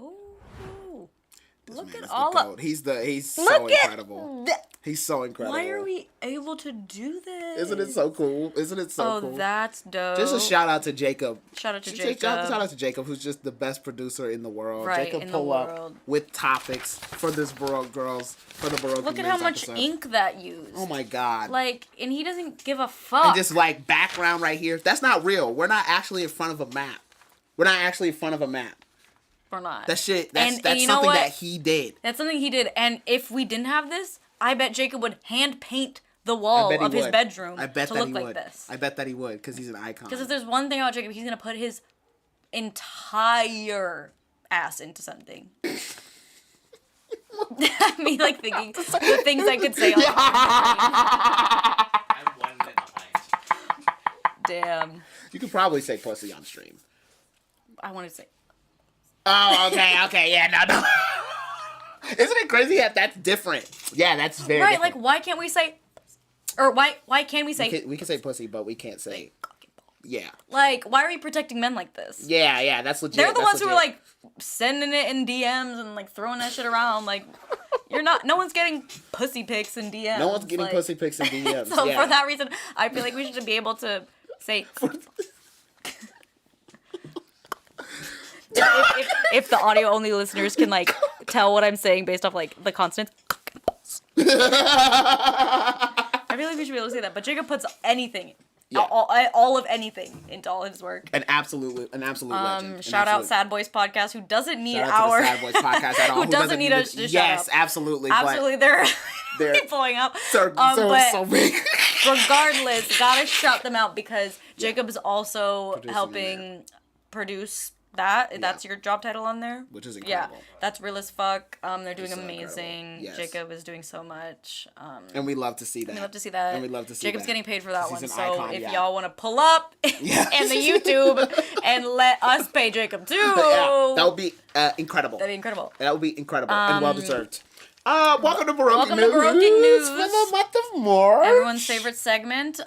Oh, This look man at is all the of... GOAT. He's so incredible. He's so incredible. Why are we able to do this? Isn't it so cool? Isn't it so cool? Oh, that's dope. Just a shout out to Jacob. Shout out to Just Jacob. Shout out to Jacob, who's just the best producer in the world. Right, Jacob in the pull world. up with topics for this Baroque girls, for the Baroque. Look at how much ink that used. Oh my god. Like, and he doesn't give a fuck. And just like background right here. That's not real. We're not actually in front of a map. We're not actually in front of a map. We're not. That shit, that's and you know something what? that he did. That's something he did. And if we didn't have this, I bet Jacob would hand paint the wall of his bedroom to look like this. I bet that he would, because he's an icon. Because if there's one thing about Jacob, he's going to put his entire ass into something. I mean, like, thinking the things I could say on I'm 1 minute behind. Damn. You could probably say pussy on stream. I wanted to say... Oh, okay, yeah, no. Isn't it crazy that that's different? Yeah, that's very right, different. like, why can't we say... Or why can't we say... We can say pussy, but we can't say... Yeah. Like, why are we protecting men like this? Yeah, that's legit. They're the ones who are, like, sending it in DMs and, like, throwing that shit around. Like, you're not... No one's getting pussy pics in DMs. No one's getting pussy pics in DMs. So, yeah. for that reason, I feel like we should be able to say... if the audio-only listeners can, like, tell what I'm saying based off, like, the consonants. I feel like we should be able to say that. But Jacob puts anything... Yeah. All of anything into all his work. An absolute legend. Shout out Sad Boys Podcast, who doesn't need shout out our to the Sad Boys Podcast at all. who doesn't need us to shout yes, out. absolutely. Absolutely, they're blowing up. So big. Regardless, gotta shout them out because Jacob is also Producing helping produce that. Yeah. That's your job title on there. Which is incredible. Yeah, that's real as fuck. They're doing so amazing. Yes. Jacob is doing so much. And we love to see that. And we love to see that. And we love to see Jacob's that. getting paid for that He's one. an So icon, if yeah. y'all want to pull up Yeah. and the YouTube and let us pay Jacob too. Yeah, that would be incredible. That'd be incredible. That would be incredible and well deserved. Welcome to Baroquing Welcome to Baroquing News for the month of March. Everyone's favorite segment.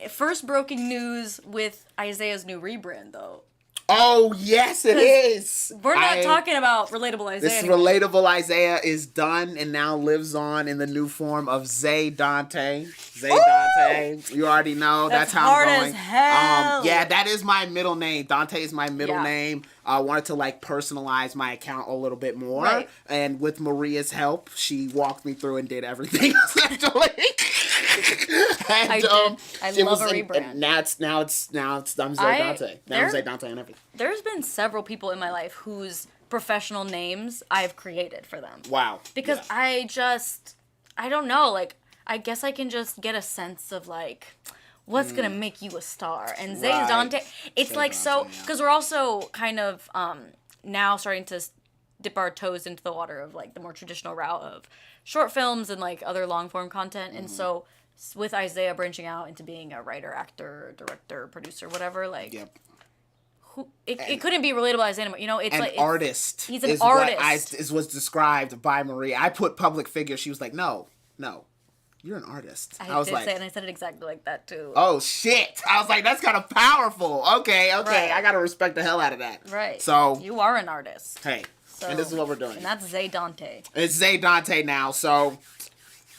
First Baroquing News with Isaiah's new rebrand though. Oh, yes, it is. We're not talking about relatable Isaiah. This relatable Isaiah is done and now lives on in the new form of Zay Dante. Zay Dante. You already know. That's how hard I'm going. as hell. Yeah, that is my middle name. Dante is my middle name. I wanted to like personalize my account a little bit more. Right. And with Maria's help, she walked me through and did everything essentially. And, I did. I love a rebrand. And now it's I'm Zay Dante. Now I'm Zay Dante and everything. There's been several people in my life whose professional names I've created for them. Wow. Because I don't know, like, I guess I can just get a sense of, like, what's gonna make you a star. And Zay Dante, it's Zay like Dante, so, because we're also kind of now starting to dip our toes into the water of, like, the more traditional route of short films and, like, other long-form content. And so with Isaiah branching out into being a writer, actor, director, producer, whatever, like... Yep. It couldn't be relatable as anymore. You know, it's like... artist. He's an artist. What was described by Maria. I put public figure. She was like, no. You're an artist. I was did like, say it, and I said it exactly like that, too. oh, shit. I was like, that's kind of powerful. Okay. Right. I got to respect the hell out of that. Right. So... You are an artist. Hey. So, and this is what we're doing. And that's Zay Dante. It's Zay Dante now, so...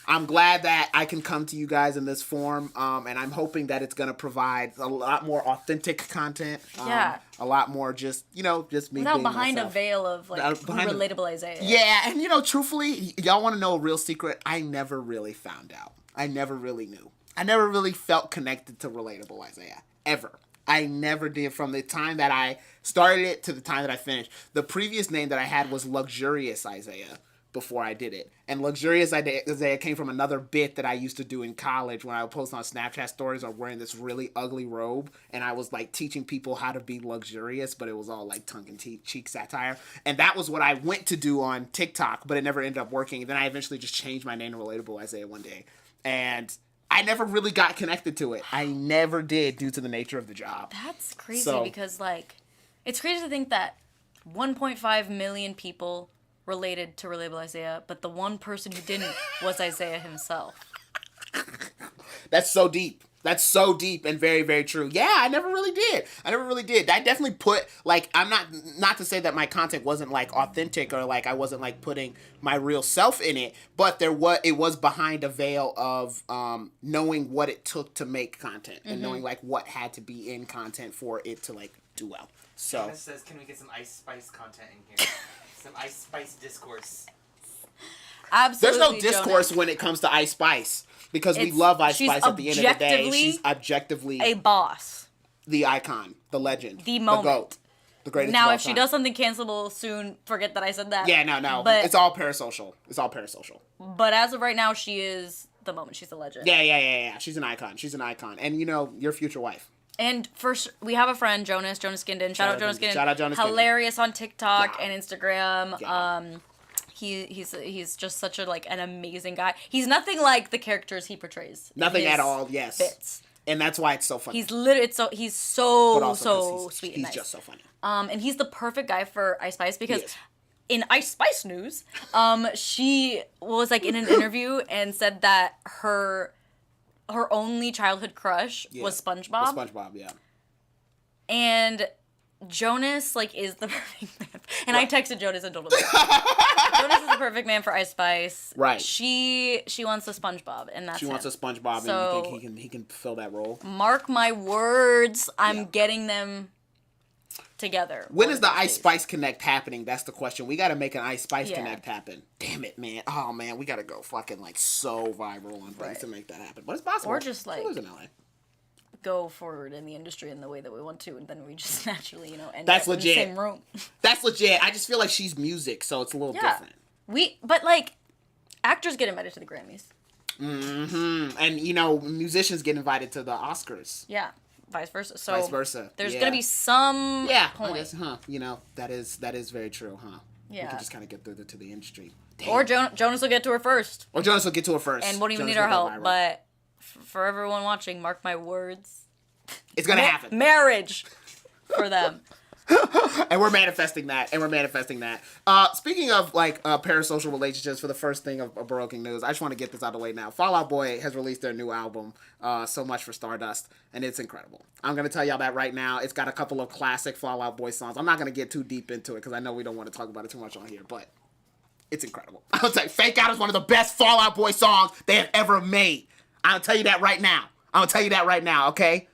I'm glad that I can come to you guys in this form, and I'm hoping that it's going to provide a lot more authentic content. A lot more just me Without being behind myself. a veil of, like, relatable Isaiah. Yeah, and, truthfully, y'all want to know a real secret? I never really found out. I never really knew. I never really felt connected to relatable Isaiah. Ever. I never did from the time that I started it to the time that I finished. The previous name that I had was Luxurious Isaiah. Before I did it. And Luxurious Isaiah came from another bit that I used to do in college when I would post on Snapchat stories of wearing this really ugly robe, and I was like teaching people how to be luxurious, but it was all like tongue-in-cheek satire. And that was what I went to do on TikTok, but it never ended up working. And then I eventually just changed my name to Relatable Isaiah one day. And I never really got connected to it. I never did due to the nature of the job. That's crazy because, like, it's crazy to think that 1.5 million people related to Relatable Isaiah, but the one person who didn't was Isaiah himself. That's so deep. That's so deep and very, very true. Yeah, I never really did. I definitely put, like, I'm not to say that my content wasn't, like, authentic or, like, I wasn't, like, putting my real self in it, but it was behind a veil of knowing what it took to make content and knowing, like, what had to be in content for it to, like, do well. So. Candace says, can we get some Ice Spice content in here? Some Ice Spice discourse. Absolutely. There's no discourse when it comes to Ice Spice. Because we love Ice Spice at the end of the day. She's objectively a boss. The icon. The legend. The moment. The GOAT. The greatest now, of all if she time. does something cancelable soon, forget that I said that. Yeah, no. But, it's all parasocial. But as of right now, she is the moment. She's a legend. Yeah. She's an icon. And, your future wife. And first, we have a friend, Jonas Skinden. Shout out Jonas Skinden. Hilarious on TikTok and Instagram. Yeah. He's just such a an amazing guy. He's nothing like the characters he portrays. Nothing at all. Yes. Bits. And that's why it's so funny. He's so sweet and nice. He's just so funny. And he's the perfect guy for Ice Spice because in Ice Spice news, she was in an interview and said that her only childhood crush was SpongeBob. SpongeBob, yeah. And Jonas is the perfect man. And I texted Jonas and told him Jonas is the perfect man for Ice Spice. Right. She wants a SpongeBob, and that's She wants a SpongeBob, so, and you think he can fill that role? Mark my words, I'm getting them together. When is the Ice Spice Connect happening? That's the question. We got to make an Ice Spice Connect happen. Damn it, man. Oh, man. We got to go fucking so viral on things to make that happen. But it's possible. Or just She lives in LA. Go forward in the industry in the way that we want to, and then we just naturally, end That's up legit. in the same room. That's legit. I just feel like she's music, so it's a little different. But actors get invited to the Grammys. Mm-hmm. And musicians get invited to the Oscars. Yeah. Vice versa. So vice versa. There's gonna be some point. I guess, that is very true, huh? Yeah. We can just kind of get through to the industry. Damn. Or Jonas will get to her first. And won't even need our help, but for everyone watching, mark my words. It's gonna happen. Marriage for them. And we're manifesting that. Speaking of parasocial relationships, for the first thing of Baroquing news, I just want to get this out of the way now. Fall Out Boy has released their new album, So Much for Stardust, and it's incredible. I'm gonna tell y'all that right now. It's got a couple of classic Fall Out Boy songs. I'm not gonna get too deep into it because I know we don't want to talk about it too much on here, but it's incredible. I'll tell you, Fake Out is one of the best Fall Out Boy songs they have ever made. I'll tell you that right now. Okay?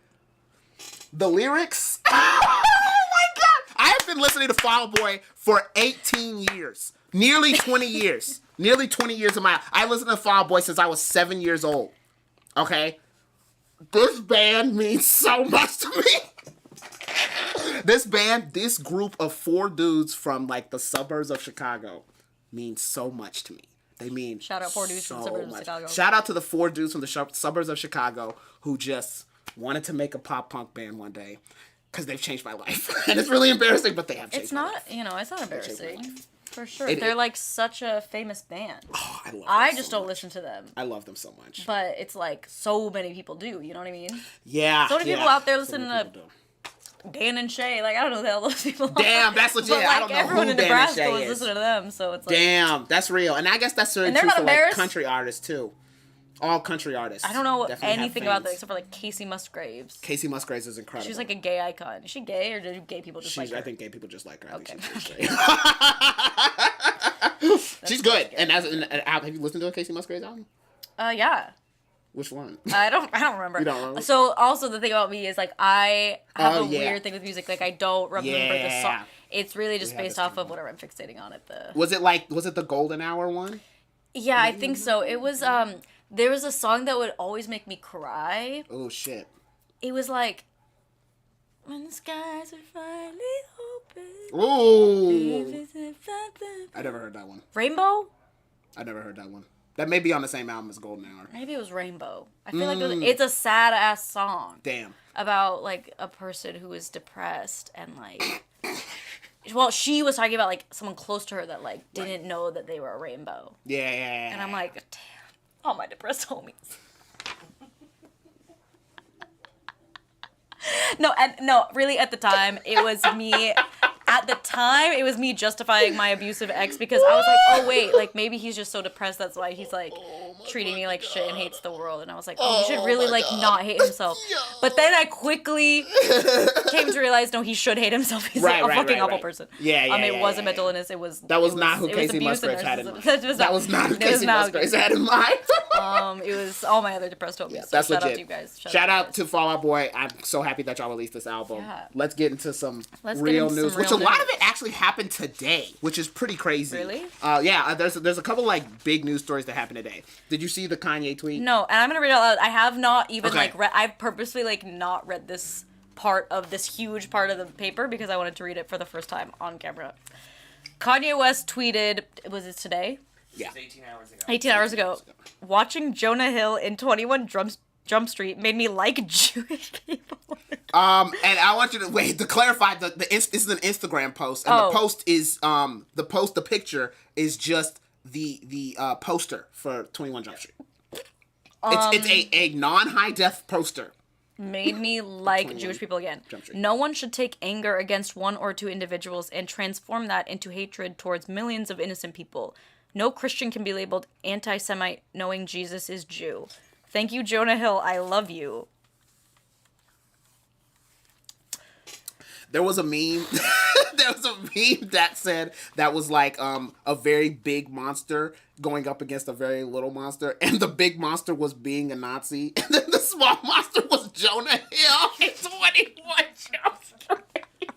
The lyrics. Oh my God! I have been listening to Fall Out Boy for 18 years. Nearly 20 years. Nearly 20 years of my... I listened to Fall Out Boy since I was 7 years old. Okay? This band means so much to me. This group of 4 dudes from the suburbs of Chicago means so much to me. They mean shout out 4 dudes from the suburbs of Chicago. Shout out to the 4 dudes from the suburbs of Chicago who just wanted to make a pop punk band one day because they've changed my life. And it's really embarrassing, but they have changed my life. It's not embarrassing. For sure. They're such a famous band. Oh, I love them. I just don't listen to them. I love them so much. But it's so many people do, you know what I mean? Yeah. So many people out there listening to Dan and Shay, I don't know who the hell those people are. Damn, that's legit. But, I don't know everyone who in Dan Nebraska and Shay was is. listening to them, so it's damn, that's real. And I guess that's true for country artists too. All country artists. I don't know anything about that except for Casey Musgraves. Casey Musgraves is incredible. She's a gay icon. Is she gay or do gay people just like her? I think gay people just like her. Okay. She's good. And have you listened to a Casey Musgraves album? Yeah. Which one? I don't remember. You don't remember? So also the thing about me is I have a weird thing with music. I don't remember the song. It's really just based off of whatever I'm fixating on at the. Was it the Golden Hour one? Yeah, I think so. It was there was a song that would always make me cry. Oh shit. It was when the skies are finally open. Ooh. I never heard that one. Rainbow? I never heard that one. That may be on the same album as Golden Hour. Maybe it was Rainbow. I feel like it's a sad ass song. Damn. About a person who is depressed and well, she was talking about someone close to her that didn't know that they were a rainbow. Yeah. And I'm damn, all my depressed homies. No, really at the time it was me. At the time, it was me justifying my abusive ex because I was oh wait, maybe he's just so depressed that's why he's treating me like shit and hates the world. And I was like, oh, he should really like not hate himself. But then I quickly came to realize, no, he should hate himself. He's a fucking awful person. It wasn't mental illness. It was not who Casey Musgraves had in mind. That was not who Casey Musgraves had in mind. It was all my other depressed homies. Yeah, that's shout legit. out to you guys. Shout out to Fall Out Boy. I'm so happy that y'all released this album. Yeah. Let's get into some real news, which a lot of it actually happened today, which is pretty crazy. Really? Yeah. There's a couple like big news stories that happened today. Did you see the Kanye tweet? No, and I'm gonna read it out loud. I have not even read. I've purposely not read this part of this huge part of the paper because I wanted to read it for the first time on camera. Kanye West tweeted, was it today? Yeah. 18 hours ago. 18 hours ago. Watching Jonah Hill in 21 Jump Street made me like Jewish people. And I want you to clarify this is an Instagram post, and the post is the picture is just the poster for 21 Jump Street. It's a non-high def poster. Made me like Jewish people again. No one should take anger against one or two individuals and transform that into hatred towards millions of innocent people. No Christian can be labeled anti-Semite knowing Jesus is Jew. Thank you, Jonah Hill. I love you. There was a meme. There was a meme that said that was like a very big monster going up against a very little monster, and the big monster was being a Nazi, and then the small monster was Jonah Hill in 21 Jump Street.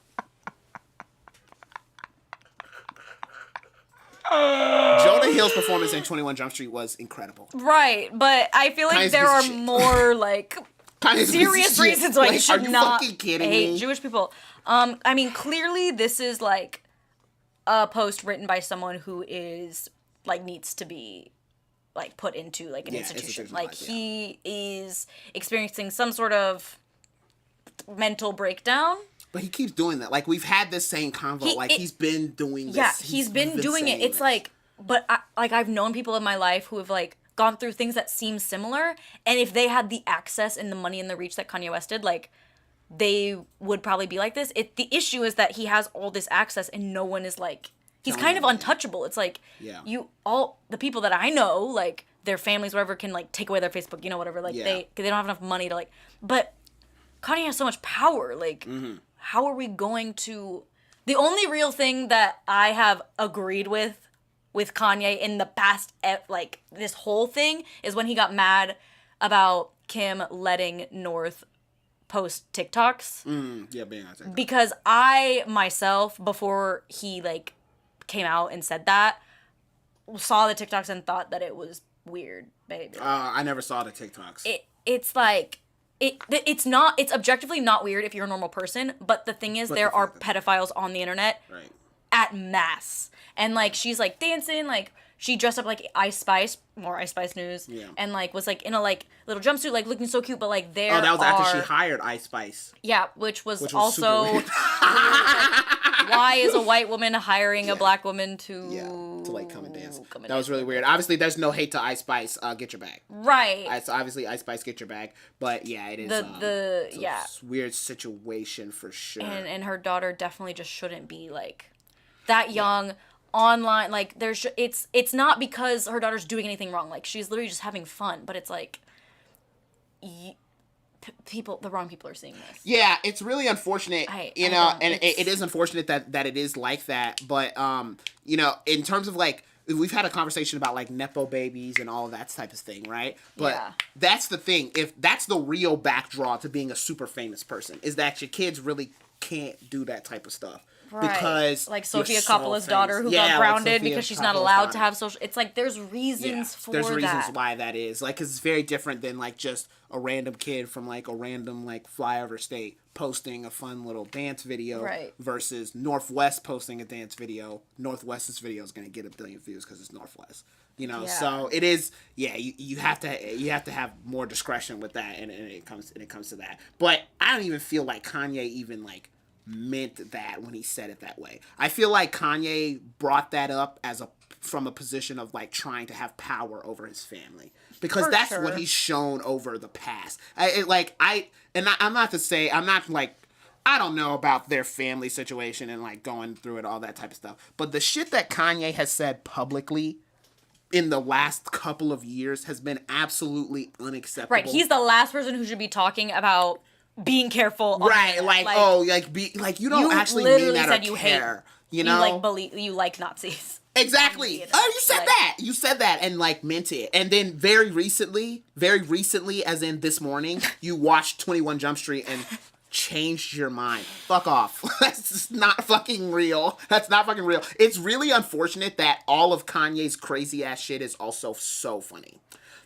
Jonah Hill's performance in 21 Jump Street was incredible. Right, but I feel like there are more like serious reasons why you should not hate Jewish people. I mean, clearly this is like a post written by someone who is like needs to be like put into like an institution. Like he is experiencing some sort of mental breakdown. But he keeps doing that. Like we've had this same convo. He's been doing this. Yeah, he's been doing it. It's like, but I've known people in my life who have like gone through things that seem similar, and if they had the access and the money and the reach that Kanye West did, like they would probably be like this. The issue is that he has all this access and no one is like, he's kind of untouchable. It's like all the people that I know, like their families, whatever, can like take away their Facebook, whatever. Like they don't have enough money to like, but Kanye has so much power. Like, how are we going to? The only real thing that I have agreed with Kanye in the past, like this whole thing, is when he got mad about Kim letting North post TikToks. Being on TikTok. Because I myself, before he like came out and said that, saw the TikToks and thought that it was weird, baby. I never saw the TikToks. It's like it's objectively not weird if you're a normal person, but the thing is there are pedophiles on the internet at mass. And like she's like dancing, like she dressed up like Ice Spice, more Ice Spice news, and like was like in a like little jumpsuit, like looking so cute, but like there. Oh, that was after she hired Ice Spice. Yeah, which was also weird. Why is a white woman hiring a black woman to like come and dance? That was really weird. Obviously, there's no hate to Ice Spice. Get your bag. Right. It's obviously Ice Spice, get your bag. But yeah, it is it's a weird situation for sure. And her daughter definitely just shouldn't be like that young. Online, like it's not because her daughter's doing anything wrong. Like she's literally just having fun, but it's like the wrong people are seeing this. Yeah, it's really unfortunate, it is unfortunate that it is like that. But in terms of like, we've had a conversation about like nepo babies and all of that type of thing, right? But that's the thing. If that's the real backdraw to being a super famous person, is that your kids really can't do that type of stuff. Right. Because like Sofia Coppola's daughter who got grounded because she's not allowed to have social. It's like there's reasons for that. There's reasons why that is. Like, cause it's very different than like just a random kid from like a random like flyover state posting a fun little dance video versus Northwest posting a dance video. Northwest's video is gonna get 1 billion views because it's Northwest. So it is. Yeah, you have to have more discretion with that, and it comes to that. But I don't even feel like Kanye even like meant that when he said it that way. I feel like Kanye brought that up from a position of like trying to have power over his family, because that's what he's shown over the past. I'm not like, I don't know about their family situation and like going through it, all that type of stuff. But the shit that Kanye has said publicly in the last couple of years has been absolutely unacceptable. Right. He's the last person who should be talking about being careful. Right. You don't actually mean that or care. You know? You like Nazis. Exactly. Oh, you said that. You said that and like meant it. And then very recently, as in this morning, you watched 21 Jump Street and changed your mind. Fuck off. That's just not fucking real. That's not fucking real. It's really unfortunate that all of Kanye's crazy ass shit is also so funny.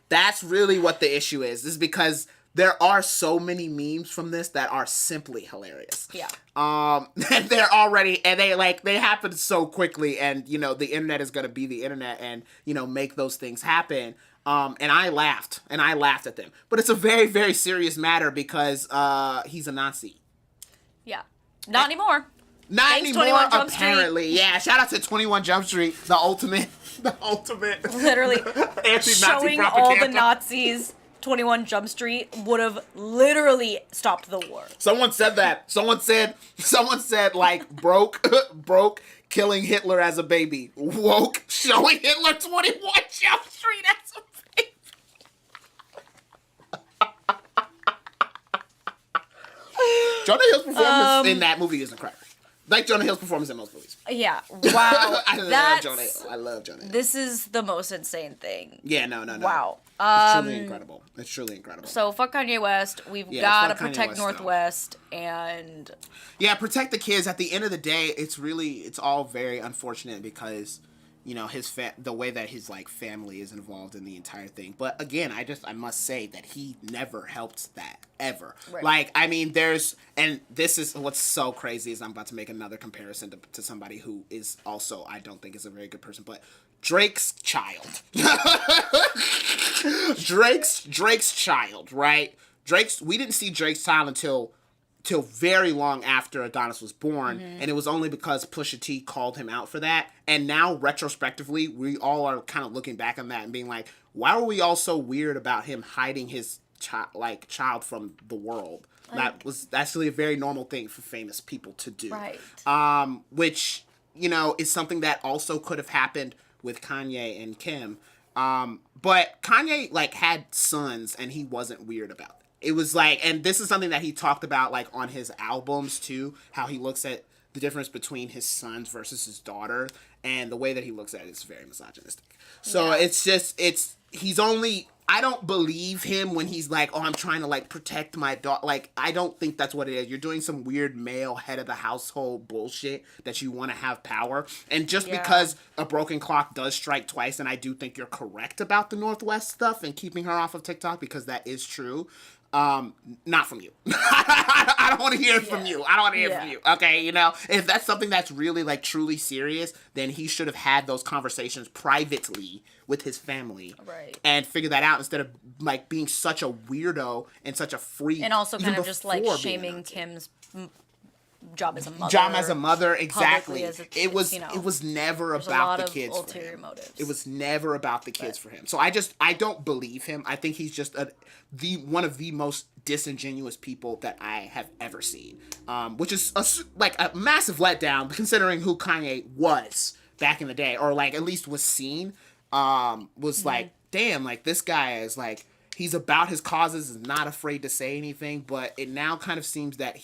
That's really what the issue is because there are so many memes from this that are simply hilarious. Yeah. And they're already, and they happen so quickly, and, you know, the internet is going to be the internet and, you know, make those things happen. And I laughed at them. But it's a very, very serious matter because he's a Nazi. Yeah. Not anymore. Not Thanks, anymore, 21 Jump apparently. Street. Yeah, shout out to 21 Jump Street, the ultimate. Literally. Anti-Nazi showing propaganda. all the Nazis 21 Jump Street would have literally stopped the war. Someone said that. Someone said like broke killing Hitler as a baby. Woke showing Hitler 21 Jump Street as a baby. Jonah Hill's performance in that movie is incredible. Like Jonah Hill's performance in most movies. Yeah. Wow. I love Jonah Hill. I love Jonah Hill. This is the most insane thing. Yeah, no. Wow. It's truly incredible. It's truly incredible. So fuck Kanye West. We've got to protect Northwest and protect the kids. At the end of the day, it's all very unfortunate because, you know, the way that his like family is involved in the entire thing. But again, I must say that he never helped that ever. Right. Like, I mean, and this is what's so crazy is I'm about to make another comparison to somebody who is also, I don't think is a very good person, but Drake's child. Drake's child, right? We didn't see Drake's child until very long after Adonis was born, and it was only because Pusha T called him out for that. And now, retrospectively, we all are kind of looking back on that and being like, why were we all so weird about him hiding his child from the world? That was actually a very normal thing for famous people to do. Right. Which, you know, is something that also could have happened with Kanye and Kim. But Kanye, like, had sons, and he wasn't weird about it. It was like, and this is something that he talked about, like, on his albums, too, how he looks at the difference between his sons versus his daughter, and the way that he looks at it is very misogynistic. So it's just, I don't believe him when he's like, oh, I'm trying to, like, protect my daughter. Like, I don't think that's what it is. You're doing some weird male head of the household bullshit that you want to have power. And just because a broken clock does strike twice, and I do think you're correct about the Northwest stuff and keeping her off of TikTok, because that is true. Not from you. I don't want to hear it from you. I don't want to hear it from you. Okay, you know, if that's something that's really, like, truly serious, then he should have had those conversations privately with his family. Right. And figure that out instead of, like, being such a weirdo and such a freak. And also kind of just, like, shaming Kim's job as a mother. Exactly. It was never about the kids for him. Motives. It was never about the kids for him. So I don't believe him. I think he's just one of the most disingenuous people that I have ever seen. Which is a massive letdown considering who Kanye was back in the day, or like at least was seen. Like, damn, like this guy is like, he's about his causes, is not afraid to say anything, but it now kind of seems that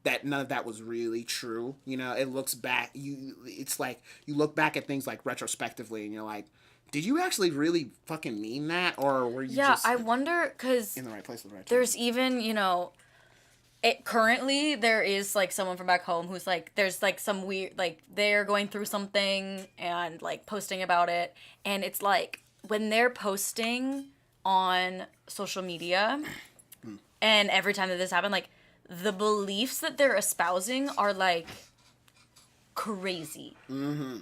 that none of that was really true. You know, it looks back, it's like, you look back at things like retrospectively and you're like, did you actually really fucking mean that? Or were you just I wonder, because in the right place at the right time? There's even, you know, currently there is like someone from back home who's like, there's like some weird, like they're going through something and like posting about it. And it's like when they're posting on social media and every time that this happened, like, the beliefs that they're espousing are, like, crazy. Mm-hmm.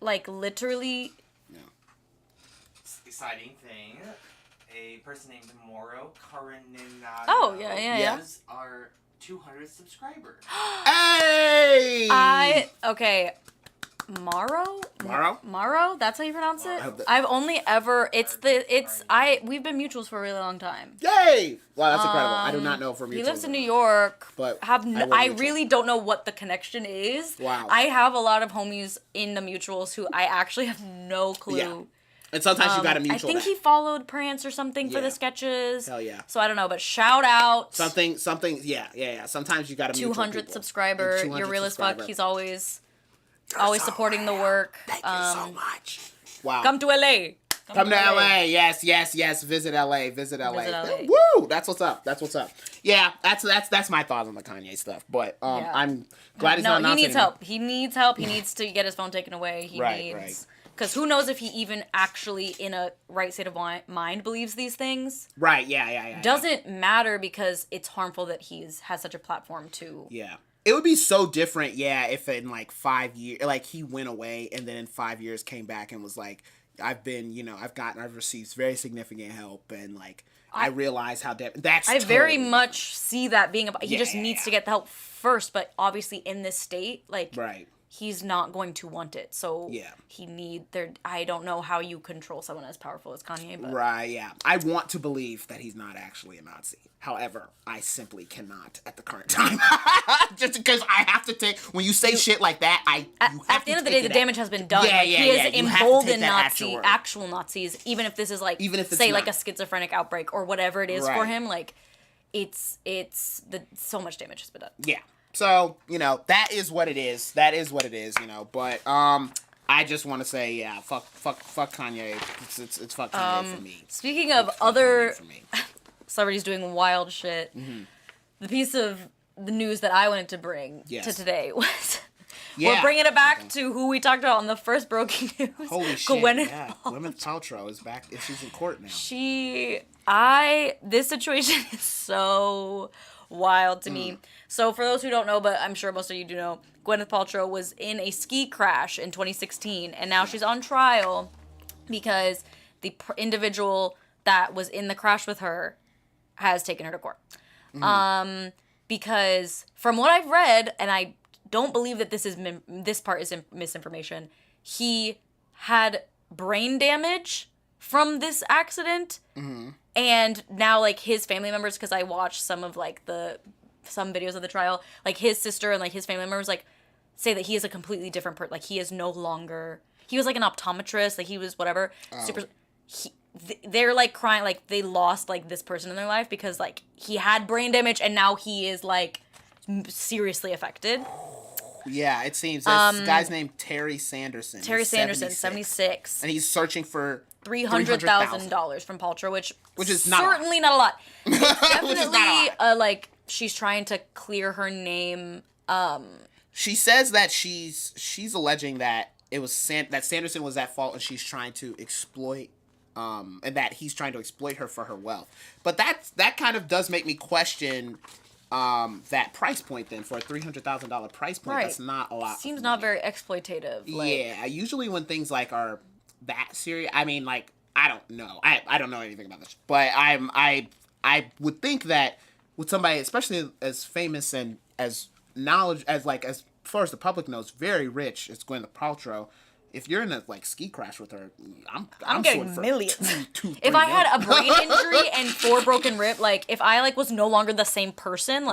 Like, literally. Yeah. Exciting thing. A person named Moro Karaninato. Oh, yeah. Was our 200th subscriber. Hey! Okay. Maro? That's how you pronounce it? I've only ever, we've been mutuals for a really long time. Yay! Wow, that's incredible. I do not know if we're mutuals. He lives in New York, but I really don't know what the connection is. Wow. I have a lot of homies in the mutuals who I actually have no clue. And sometimes you got a mutual. I think he followed Prance or something for Yeah. the sketches. Hell yeah. So I don't know, but shout out. Something, yeah. Sometimes you got a mutual 200 people. subscriber. 200 You're real as fuck. subscriber. He's always So supporting the work. Thank you so much. Wow. Come to LA. Come to LA. Yes. Visit LA. Visit LA. Woo! That's what's up. Yeah, that's my thoughts on the Kanye stuff. But I'm glad he's not he needs announcing help. He needs help. He needs to get his phone taken away. He Right. needs because who knows if he even actually in a right state of mind believes these things. Right. Yeah. Doesn't matter because it's harmful that has such a platform to. Yeah. It would be so different, if in like 5 years, like he went away and then in 5 years came back and was like, I've received very significant help and like I realize how that's. I very much see that being about. He just needs to get the help first, but obviously in this state, like he's not going to want it. So I don't know how you control someone as powerful as Kanye, but I want to believe that he's not actually a Nazi. However, I simply cannot at the current time. Just because I have to take when you say shit like that, at the end of the day, the damage has been done. He has emboldened actual Nazis, even if this is like like a schizophrenic outbreak or whatever it is for him. Like, so much damage has been done. Yeah. So, that is what it is. But, I just want to say, fuck Kanye. It's fuck Kanye for me. Speaking of other celebrities doing wild shit, the piece of the news that I wanted to bring to today was... We're bringing it back to who we talked about on the first Baroquing news. Holy shit, Gwyneth Paltrow is back. She's in court now. This situation is so wild to me. So for those who don't know, but I'm sure most of you do know, Gwyneth Paltrow was in a ski crash in 2016, and now she's on trial because the individual that was in the crash with her has taken her to court. Because from what I've read, and I don't believe that this part is misinformation, he had brain damage from this accident, and now like his family members, because I watched some of like some videos of the trial, like his sister and like his family members like say that he is a completely different person. Like he is no longer. He was like an optometrist. Like he was whatever. They're like crying, like they lost like this person in their life because like he had brain damage and now he is like seriously affected. Yeah, it seems. This guy's named Terry Sanderson. Terry Sanderson, 76. And he's searching for $300,000 from Paltrow, which is certainly not a lot. It's definitely like she's trying to clear her name. She says that she's alleging that it was that Sanderson was at fault and she's trying to exploit and that he's trying to exploit her for her wealth. But that kind of does make me question that price point then for a $300,000 price point. That's not a lot. Seems not very exploitative. Yeah, usually when things like are that serious, I mean, like I don't know, I don't know anything about this, but I would think that with somebody especially as famous and as knowledge as far as the public knows, very rich as Gwyneth Paltrow. If you're in a ski crash with her, I'm getting millions. If I had a brain injury and 4 broken ribs, if I was no longer the same person,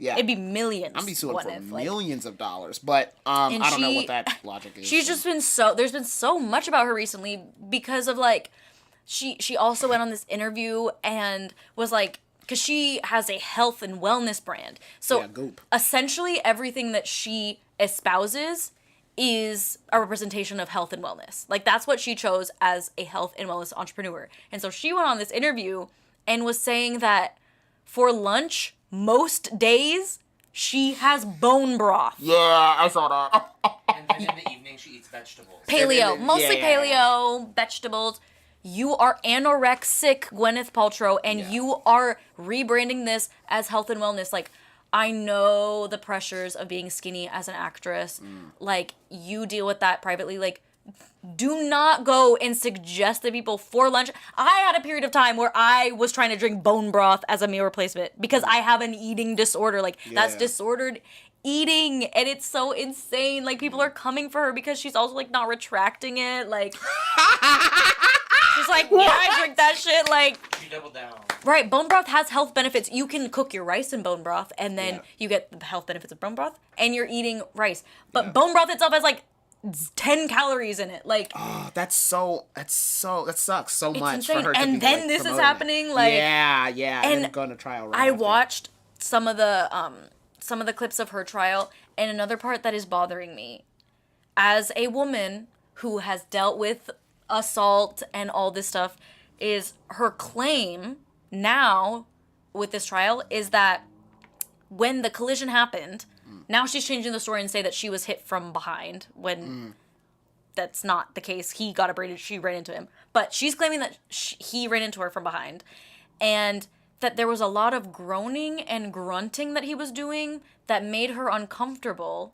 it'd be millions. I'd be suing for millions of dollars, but I don't know what that logic is. She's just been there's been so much about her recently because of she also went on this interview and was because she has a health and wellness brand. So essentially everything that she espouses is a representation of health and wellness. That's what she chose as a health and wellness entrepreneur. And so she went on this interview and was saying that for lunch, most days, she has bone broth. Yeah, I saw that. And then in the evening, she eats vegetables. Paleo. Mostly paleo, vegetables. You are anorexic, Gwyneth Paltrow, and you are rebranding this as health and wellness. I know the pressures of being skinny as an actress. You deal with that privately. Do not go and suggest to people for lunch. I had a period of time where I was trying to drink bone broth as a meal replacement because I have an eating disorder. That's disordered eating, and it's so insane. People are coming for her because she's also not retracting it. She's I drink that shit. She doubled down. Right, bone broth has health benefits. You can cook your rice in bone broth, and then you get the health benefits of bone broth, and you're eating rice. But bone broth itself has 10 calories in it. Like, oh, that sucks so much insane. for her to And be, then like, this is promoting happening, it. like, yeah, and and then going to trial right I after. watched some of the clips of her trial, and another part that is bothering me as a woman who has dealt with assault and all this stuff is her claim now with this trial is that when the collision happened, now she's changing the story and say that she was hit from behind when that's not the case. He got abraded, she ran into him. But she's claiming that he ran into her from behind and that there was a lot of groaning and grunting that he was doing that made her uncomfortable.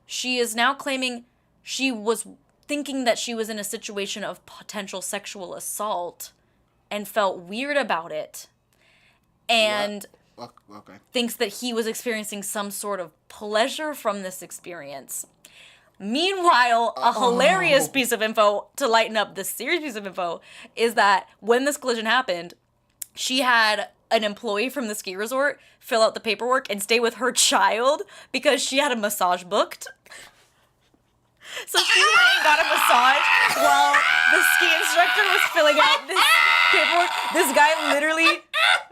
She is now claiming she was thinking that she was in a situation of potential sexual assault and felt weird about it. And okay. thinks that he was experiencing some sort of pleasure from this experience. Meanwhile, a hilarious piece of info to lighten up this serious piece of info is that when this collision happened, she had an employee from the ski resort fill out the paperwork and stay with her child because she had a massage booked. So she went and got a massage while the ski instructor was filling out this paperwork. This guy literally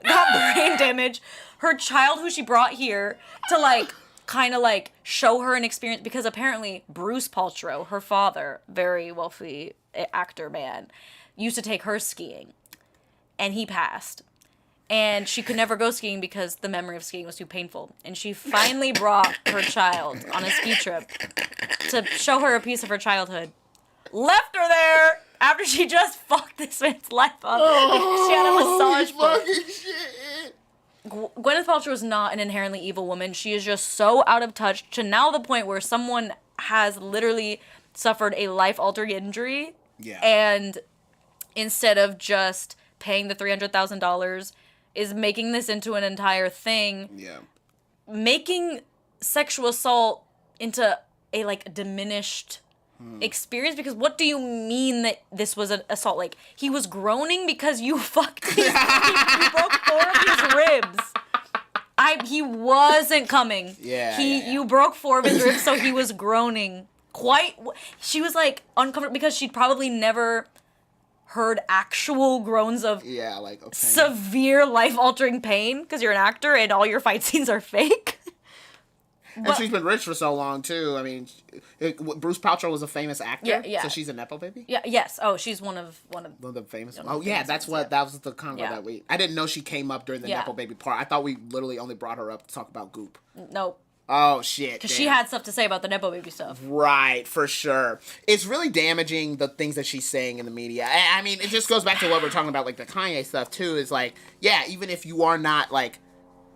got brain damage. Her child, who she brought here to, like, kind of, like, show her an experience, because apparently Bruce Paltrow, her father, very wealthy actor man, used to take her skiing. And he passed. And she could never go skiing because the memory of skiing was too painful. And she finally brought her child on a ski trip to show her a piece of her childhood. Left her there after she just fucked this man's life up because she had a massage book. Gwyneth Paltrow is not an inherently evil woman. She is just so out of touch to now the point where someone has literally suffered a life-altering injury. Yeah. And instead of just paying the $300,000, is making this into an entire thing. Yeah. Making sexual assault into a, like, diminished experience, because what do you mean that this was an assault? Like, he was groaning because you fucked his, you broke 4 of his ribs. He wasn't coming. Yeah. You broke 4 of his ribs, so he was groaning. She was, like, uncomfortable because she'd probably never heard actual groans of severe life-altering pain because you're an actor and all your fight scenes are fake. And she's been rich for so long, too. I mean, Bruce Paltrow was a famous actor. Yeah. So she's a Nepo baby? Yeah. Yes. Oh, she's one of the famous ones. Oh, yeah. That was the convo that we... I didn't know she came up during the Nepo baby part. I thought we literally only brought her up to talk about Goop. Nope. Oh, shit. Because she had stuff to say about the Nepo baby stuff. Right, for sure. It's really damaging, the things that she's saying in the media. I mean, it just goes back to what we're talking about, like, the Kanye stuff, too. Is like, yeah, even if you are not, like...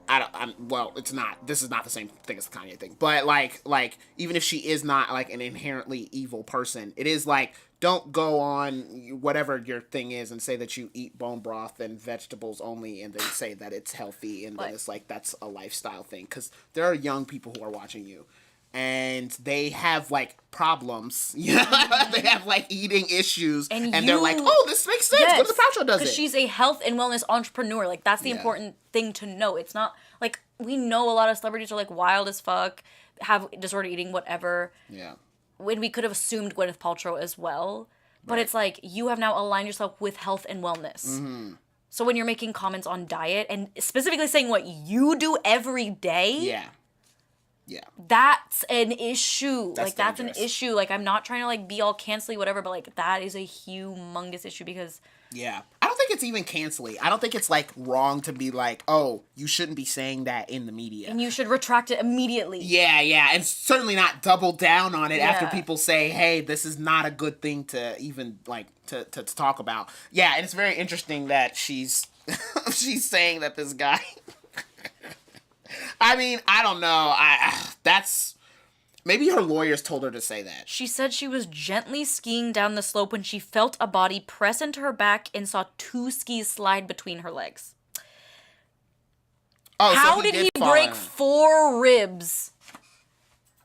it's not. This is not the same thing as the Kanye thing. But, like, even if she is not, like, an inherently evil person, it is, like, don't go on whatever your thing is and say that you eat bone broth and vegetables only and then say that it's healthy and then it's, like, that's a lifestyle thing. Because there are young people who are watching you. And they have, like, problems. They have, like, eating issues. And they're like, oh, this makes sense. Yes, What if the Paltrow does it? Because she's a health and wellness entrepreneur. Like, that's the important thing to know. It's not, like, we know a lot of celebrities are, like, wild as fuck, have disordered eating, whatever. Yeah. When we could have assumed Gwyneth Paltrow as well. But it's like, you have now aligned yourself with health and wellness. Mm-hmm. So when you're making comments on diet and specifically saying what you do every day... Yeah. That's an issue. That's an dangerous. issue. Like, I'm not trying to, like, be all cancelly, whatever, but, like, that is a humongous issue because... Yeah. I don't think it's even cancelly. I don't think it's, like, wrong to be like, oh, you shouldn't be saying that in the media. And you should retract it immediately. Yeah. And certainly not double down on it after people say, hey, this is not a good thing to even, like, to talk about. Yeah, and it's very interesting that she's saying that this guy... I mean, I don't know. That's... Maybe her lawyers told her to say that. She said she was gently skiing down the slope when she felt a body press into her back and saw 2 skis slide between her legs. Oh, How so did he break 4 ribs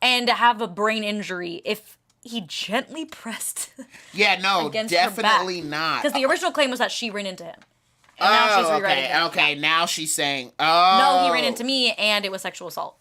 and have a brain injury if he gently pressed against definitely her back? not. Because the original claim was that she ran into him. And now she's rewriting it. Okay. Now she's saying, no, he ran into me and it was sexual assault.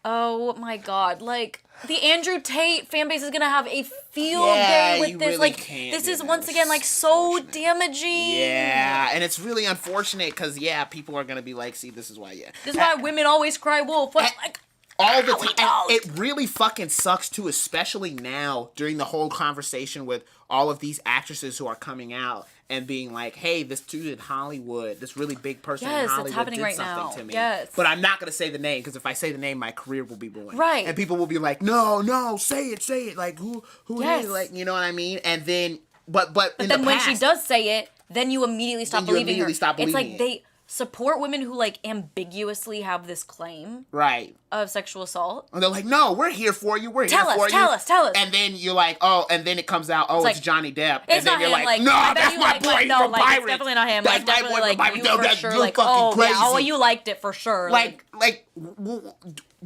Oh my god. Like, the Andrew Tate fan base is gonna have a field Yeah, day with you this. really Like, can't this do is that. once again, like, It's so unfortunate. damaging. Yeah, and it's really unfortunate because, people are going to be like, see, this is why, This is why women always cry wolf. But, like, all the we time. don't. It really fucking sucks too, especially now during the whole conversation with all of these actresses who are coming out and being like, hey, this dude in Hollywood, this really big person in Yes, that's Hollywood happening did right something now. to me. Yes. But I'm not going to say the name because if I say the name, my career will be ruined. Right. And people will be like, no, say it. Like, who Yes. is, like, you know what I mean? And then, but in then the when past, she does say it, then you immediately stop believing her. stop It's believing like it. they support women who, like, ambiguously have this claim right. of sexual assault. And they're like, no, we're here for you. We're Tell here us, for you. tell us. And then you're like, oh, and then it comes out, oh, it's like, Johnny Depp. It's And then not you're him. like, Like, no, I bet that's you, my like, boy no, from like, Pirates. it's definitely not him. That's It's my definitely, boy from like, Pirates. you No, for that's, sure. you're Like, fucking oh, crazy. yeah, oh, you liked it for sure.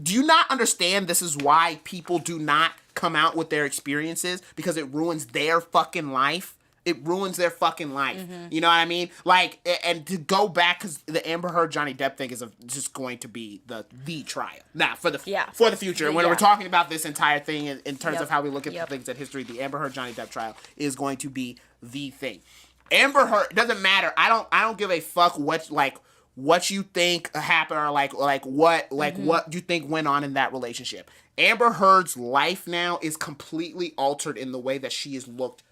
Do you not understand this is why people do not come out with their experiences? Because it ruins their fucking life. It ruins their fucking life. Mm-hmm. You know what I mean? Like, and to go back, because the Amber Heard Johnny Depp thing is just going to be the trial. Now, for the future. And when we're talking about this entire thing in terms of how we look at things at history, the Amber Heard Johnny Depp trial is going to be the thing. Amber Heard, it doesn't matter. I don't give a fuck what you think happened or what you think went on in that relationship. Amber Heard's life now is completely altered in the way that she is looked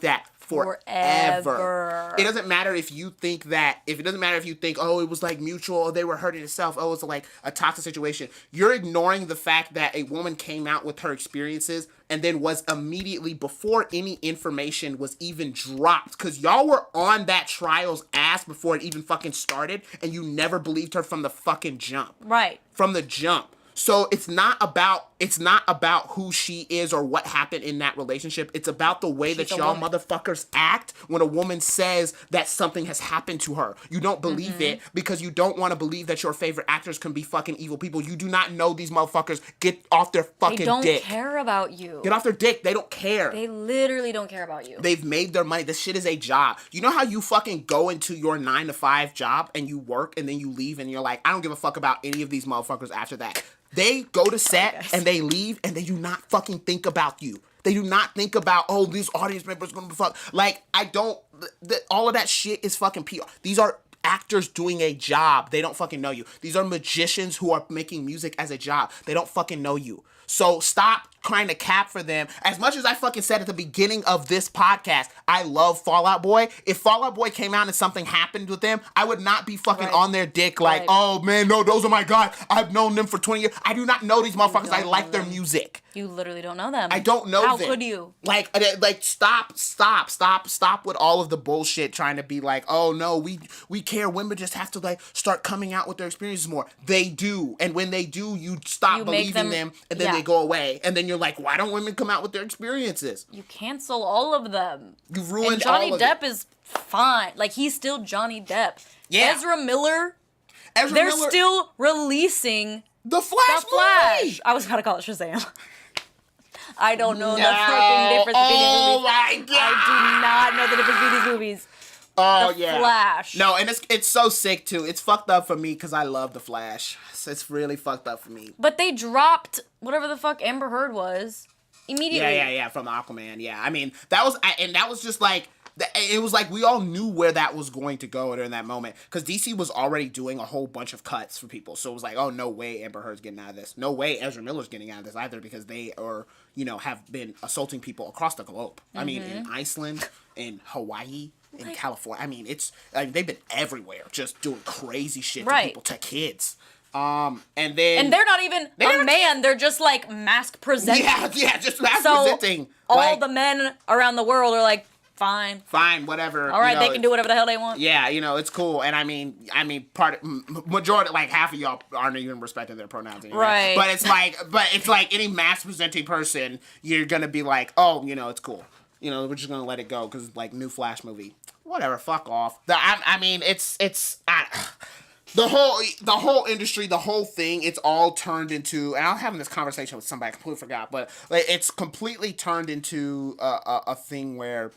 at forever. It doesn't matter if you think oh, it was like mutual, or they were hurting itself, oh, it's like a toxic situation. You're ignoring the fact that a woman came out with her experiences and then was immediately, before any information was even dropped, because y'all were on that trial's ass before it even fucking started, and you never believed her from the fucking jump. Right. From the jump. So it's not about who she is or what happened in that relationship. It's about the way that y'all motherfuckers act when a woman says that something has happened to her. You don't believe it because you don't want to believe that your favorite actors can be fucking evil people. You do not know these motherfuckers. Get off their fucking dick. They don't care about you. Get off their dick. They don't care. They literally don't care about you. They've made their money. This shit is a job. You know how you fucking go into your 9-to-5 job and you work and then you leave and you're like, I don't give a fuck about any of these motherfuckers after that. They go to set and they leave and they do not fucking think about you. They do not think about, oh, these audience members gonna be fuck. Like, all of that shit is fucking PR. These are actors doing a job. They don't fucking know you. These are magicians who are making music as a job. They don't fucking know you. So stop trying to cap for them. As much as I fucking said at the beginning of this podcast, I love Fall Out Boy. If Fall Out Boy came out and something happened with them, I would not be fucking on their dick like, oh man, no, those are my guys. I've known them for 20 years. I do not know these motherfuckers. I like their music. You literally don't know them. I don't know them. How could you? Like, stop with all of the bullshit trying to be like, oh no, we care. Women just have to like start coming out with their experiences more. They do. And when they do, you stop believing them and then they go away. And then you're like, why don't women come out with their experiences? You cancel all of them. You've ruined all of Johnny Depp is fine. Like, he's still Johnny Depp. Yeah. Ezra Miller, they're still releasing The Flash movie. I was about to call it Shazam. I don't know the fucking difference between these movies. Oh my God. I do not know the difference between these movies. Oh, The Flash. No, and it's so sick, too. It's fucked up for me because I love The Flash. It's really fucked up for me. But they dropped whatever the fuck Amber Heard was immediately. Yeah, from Aquaman. Yeah, I mean, that was just like, it was like we all knew where that was going to go during that moment because DC was already doing a whole bunch of cuts for people. So it was like, oh, no way Amber Heard's getting out of this. No way Ezra Miller's getting out of this either because they are, have been assaulting people across the globe. I mean, in Iceland, in Hawaii, in California. I mean, they've been everywhere just doing crazy shit to people, to kids. And they're not even a man. They're just like mask presenting. Yeah, just mask presenting. All the men around the world are like, fine, whatever. All right, they can do whatever the hell they want. Yeah, it's cool. And I mean, majority, like half of y'all aren't even respecting their pronouns anymore. Right. But it's like any mask presenting person, you're gonna be like, oh, it's cool. We're just gonna let it go because like new Flash movie, whatever. Fuck off. The whole industry, the whole thing, it's all turned into, and I was having this conversation with somebody, I completely forgot, but like, it's completely turned into a thing where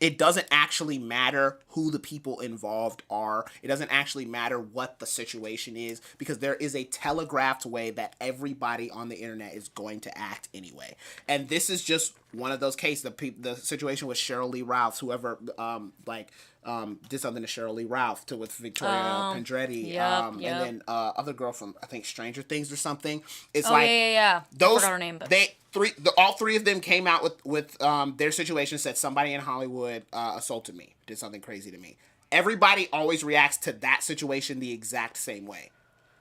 It doesn't actually matter who the people involved are. It doesn't actually matter what the situation is, because there is a telegraphed way that everybody on the internet is going to act anyway. And this is just one of those cases. The situation with Cheryl Lee Ralph, whoever did something to Cheryl Lee Ralph with Victoria Pendretti, and then other girl from, I think, Stranger Things or something. It's those, I forgot her name, but all three of them came out with their situation, said somebody in Hollywood assaulted me, did something crazy to me. Everybody always reacts to that situation the exact same way.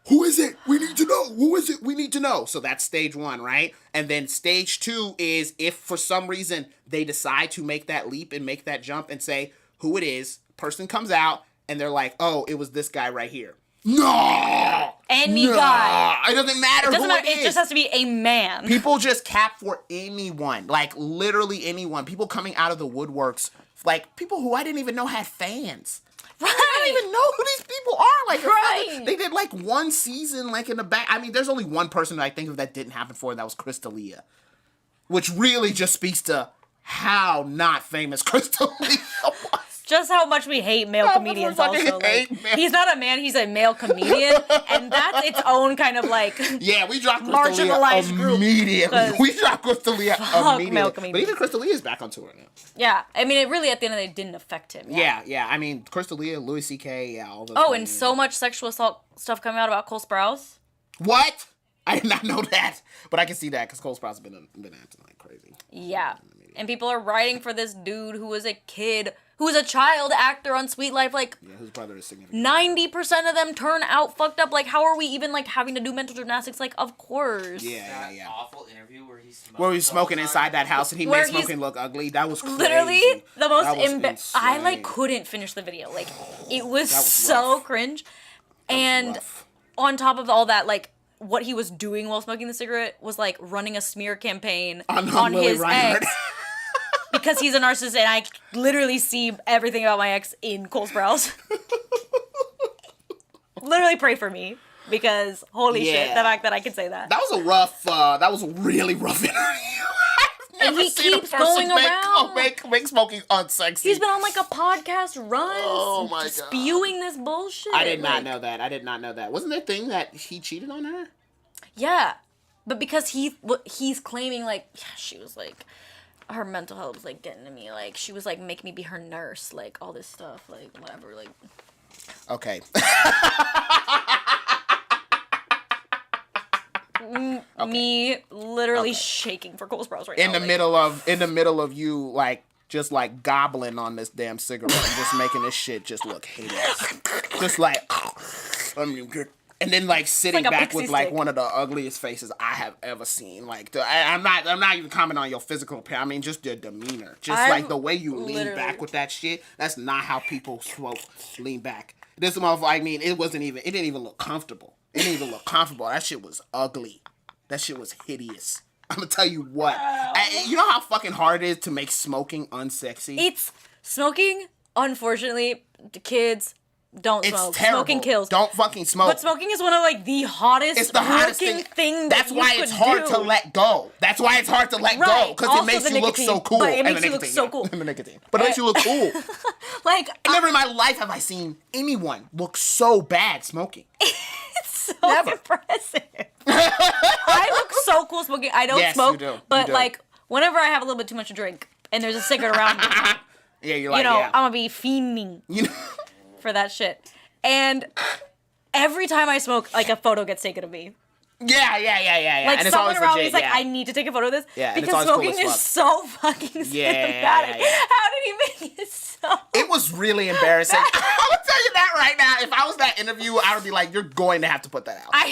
Who is it? We need to know. Who is it? We need to know. So that's stage one, right? And then stage two is if for some reason they decide to make that leap and make that jump and say who it is, person comes out and they're like, oh, it was this guy right here. No! Any guy. It doesn't matter who it is. It just has to be a man. People just cap for anyone. Like, literally anyone. People coming out of the woodworks. Like, people who I didn't even know had fans. Right. I don't even know who these people are. Like, right. They did, like, one season, like, in the back. I mean, there's only one person that I think of that didn't happen for, and that was Crystalia. Which really just speaks to how not famous Crystalia was. Just how much we hate male comedians also. Like, he's not a man, he's a male comedian. And that's its own kind of like yeah, we dropped marginalized immediately. We dropped Crystalia immediately. Male comedians. But even Crystalia is back on tour now. Yeah. I mean, it really at the end of the day didn't affect him. Yeah. I mean, Crystalia, Louis C.K., all those. Oh, and so much sexual assault stuff coming out about Cole Sprouse. What? I did not know that. But I can see that because Cole Sprouse has been acting like crazy. Yeah. And people are writing for this dude who was a kid, who was a child actor on Sweet Life. Like, yeah, his brother is significant. 90% of them turn out fucked up. Like, how are we even, like, having to do mental gymnastics? Like, of course. Yeah. Awful interview where he smoked. Where he was smoking inside that house and he made smoking look ugly. That was crazy. Literally the most I, like, couldn't finish the video. Like, it was so rough. Cringe. And on top of all that, like, what he was doing while smoking the cigarette was, like, running a smear campaign on his ex. Because he's a narcissist and I literally see everything about my ex in Cole Sprouse. Literally pray for me. Because, holy shit, the fact that I can say that. That was a really rough interview. And he keeps going around. Make smoking unsexy. He's been on like a podcast run. Oh my God. Spewing this bullshit. I did not know that. Wasn't there a thing that he cheated on her? Yeah. But because he's claiming like, yeah, she was like, her mental health was like getting to me. Like she was like making me be her nurse. Like all this stuff. Like whatever. Like. Okay. Me literally shaking for Cole Sprouse right now. In the middle of you like just like gobbling on this damn cigarette and just making this shit just look hideous. Just like and then like sitting like back with like stick. One of the ugliest faces I have ever seen. Like I'm not even commenting on your physical appearance. I mean just your demeanor. Just like the way you lean back with that shit. That's not how people smoke. Lean back. This motherfucker, I mean, it didn't even look comfortable. It didn't even look comfortable. That shit was ugly. That shit was hideous. I'm gonna tell you what. You know how fucking hard it is to make smoking unsexy? It's smoking, unfortunately, the kids don't smoke. It's terrible. Smoking kills. Don't fucking smoke. But smoking is one of like the hottest it's the hottest thing. That's why it's hard to let go. That's why it's hard to let go. Because it makes you look so cool. But it makes you look so cool. And the nicotine. But it makes you look cool. Like never in my life have I seen anyone look so bad smoking. It's so impressive. I look so cool smoking. I don't smoke, you do. But like whenever I have a little bit too much to drink and there's a cigarette around me, yeah, you're like, I'm gonna be fiending for that shit. And every time I smoke, like a photo gets taken of me. Yeah. Like and it's someone around me legit, is like, I need to take a photo of this. Yeah, because smoking is so fucking cinematic. How did he make it so? It was really embarrassing. I would tell you that right now. If I was that interview, I would be like, you're going to have to put that out. We're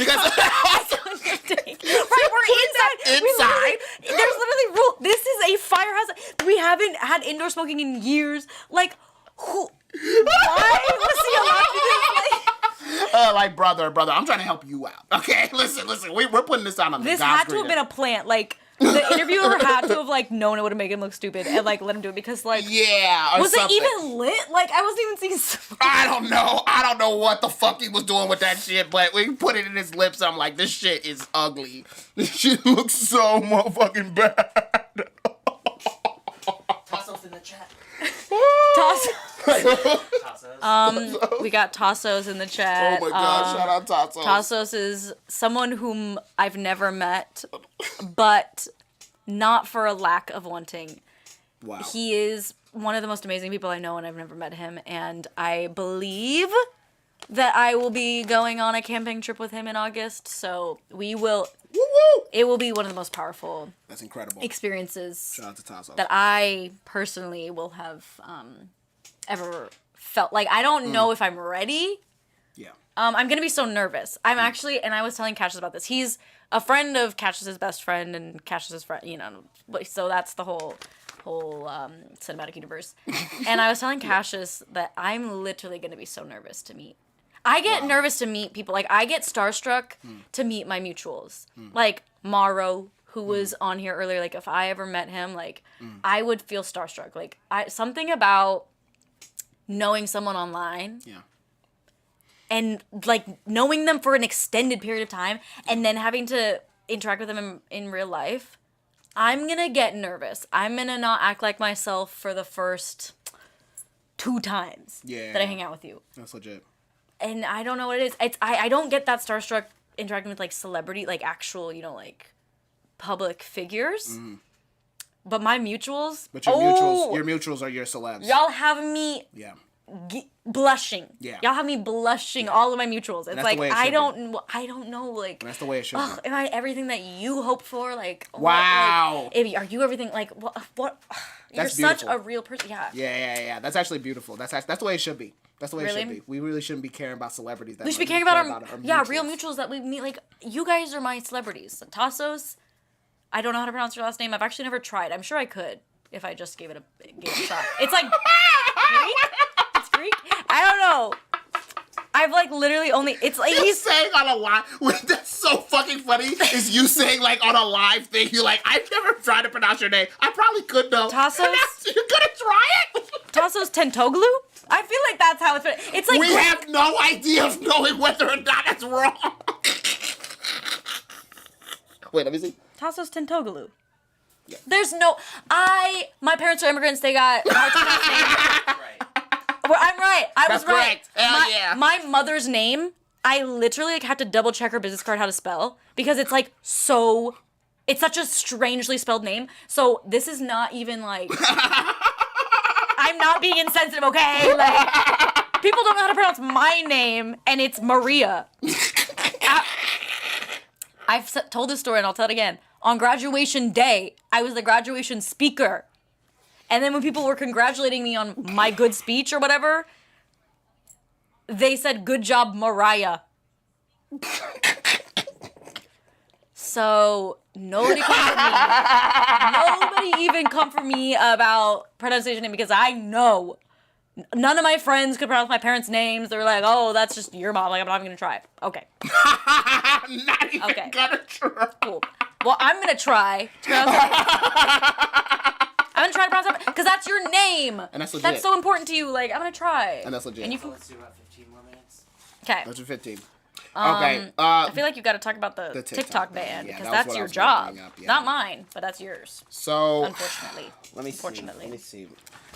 inside. There's literally rule. This is a firehouse. We haven't had indoor smoking in years. Like, who? Why was he allowed to do this? Like, brother, I'm trying to help you out. Okay, listen, we're putting this out on the This had to have been a plant. Like, the interviewer had to have, like, known it would have made him look stupid and, like, let him do it because, like... Yeah, was something. It even lit? Like, I wasn't even seeing smoke. I don't know what the fuck he was doing with that shit, but when he put it in his lips, I'm like, this shit is ugly. This shit looks so motherfucking bad. Toss those in the chat. Tassos. We got Tassos in the chat. Oh my god, shout out Tassos. Tassos is someone whom I've never met, but not for a lack of wanting. Wow. He is one of the most amazing people I know, and I've never met him. And I believe that I will be going on a camping trip with him in August. So we will. Woo-woo! It will be one of the most powerful. That's incredible. Experiences. Shout out to Tassos. That I personally will have ever felt. Like, I don't know if I'm ready. Yeah. I'm gonna be so nervous. I'm actually, and I was telling Cassius about this. He's a friend of Cassius's best friend, and Cassius's friend, you know. So that's the whole cinematic universe. And I was telling Cassius that I'm literally gonna be so nervous to meet. I get nervous to meet people. Like, I get starstruck to meet my mutuals. Like Maro, who was on here earlier. Like, if I ever met him, like, I would feel starstruck. Like, something about knowing someone online. Yeah. And, like, knowing them for an extended period of time and then having to interact with them in real life, I'm going to get nervous. I'm going to not act like myself for the first 2 times that I hang out with you. That's legit. And I don't know what it is. I don't get that starstruck interacting with, like, celebrity, like, actual, you know, like, public figures. But my mutuals... But your mutuals are your celebs. Y'all have me... Yeah. Blushing. Yeah. Y'all have me blushing all of my mutuals. It's like I don't know like that's the way it should be. Am I everything that you hope for? Like wow. Are you everything like what you're That's such beautiful. a real person. Yeah. Yeah. That's actually beautiful. That's the way it should be. That's the way it should be. We really shouldn't be caring about celebrities that we should be caring about our real mutuals that we meet. Like, you guys are my celebrities. Tassos, I don't know how to pronounce your last name. I've actually never tried. I'm sure I could if I just gave it a shot. It's like Greek? Greek? I don't know. I've like literally only. It's like he's saying on a live. That's so fucking funny. Is you saying like on a live thing? You're like, I've never tried to pronounce your name. I probably could though. Tassos. You're gonna try it? Tassos Tentoglu? I feel like that's how it's like. We have no idea of knowing whether or not that's wrong. Wait, let me see. Tassos Tentoglu. Yeah. There's no. My parents are immigrants. They got. Right. Well, I'm right. That's was right. Hell my mother's name, I literally like had to double check her business card how to spell because it's like so. It's such a strangely spelled name. So this is not even like. I'm not being insensitive, okay? Like, people don't know how to pronounce my name, and it's Maria. I've told this story, and I'll tell it again. On graduation day, I was the graduation speaker. And then when people were congratulating me on my good speech or whatever, they said, "Good job, Mariah." So nobody come for me. Nobody even come for me about pronunciation because I know none of my friends could pronounce my parents' names. They were like, "Oh, that's just your mom." Like, I'm not even gonna try. Okay. Not even gonna try. Cool. Well, I'm gonna try to pronounce it. I'm gonna try to pronounce it because that's your name. And that's legit. That's so important to you. Like, I'm gonna try. And that's legit. And you So let's do about 15 more minutes. Okay. That's your 15. Okay. I feel like you got to talk about the TikTok ban because that's your job, not mine, but that's yours. So unfortunately, let me see.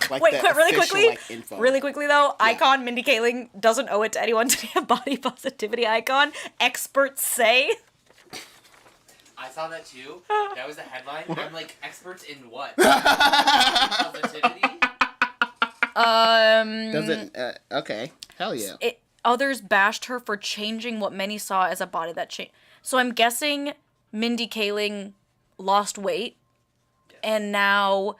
Like wait, really quickly. Like, info. Really quickly though, yeah. Icon Mindy Kaling doesn't owe it to anyone to be a body positivity icon. Experts say. I saw that too. That was the headline. I'm like, experts in what? Positivity? Does it? Okay. Hell yeah. Others bashed her for changing what many saw as a body that changed. So I'm guessing Mindy Kaling lost weight, and now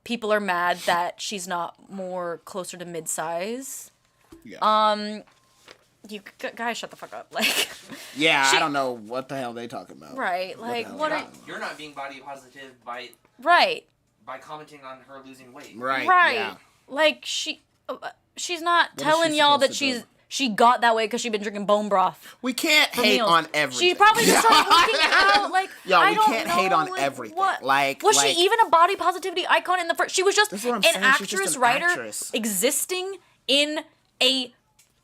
people are mad that she's not more closer to mid-size. Yeah. You guys, shut the fuck up. Like. Yeah, I don't know what the hell they talking about. Right. Like, You're not being body positive by. Right. By commenting on her losing weight. Right. Right. Yeah. Like she's not telling y'all that she got that way because she's been drinking bone broth. We can't hate meals. on everything. She probably just started working out. Like, yo, I we don't can't know, hate on like, everything. What? Like, was she even a body positivity icon in the first? She was just an actress, writer, existing in a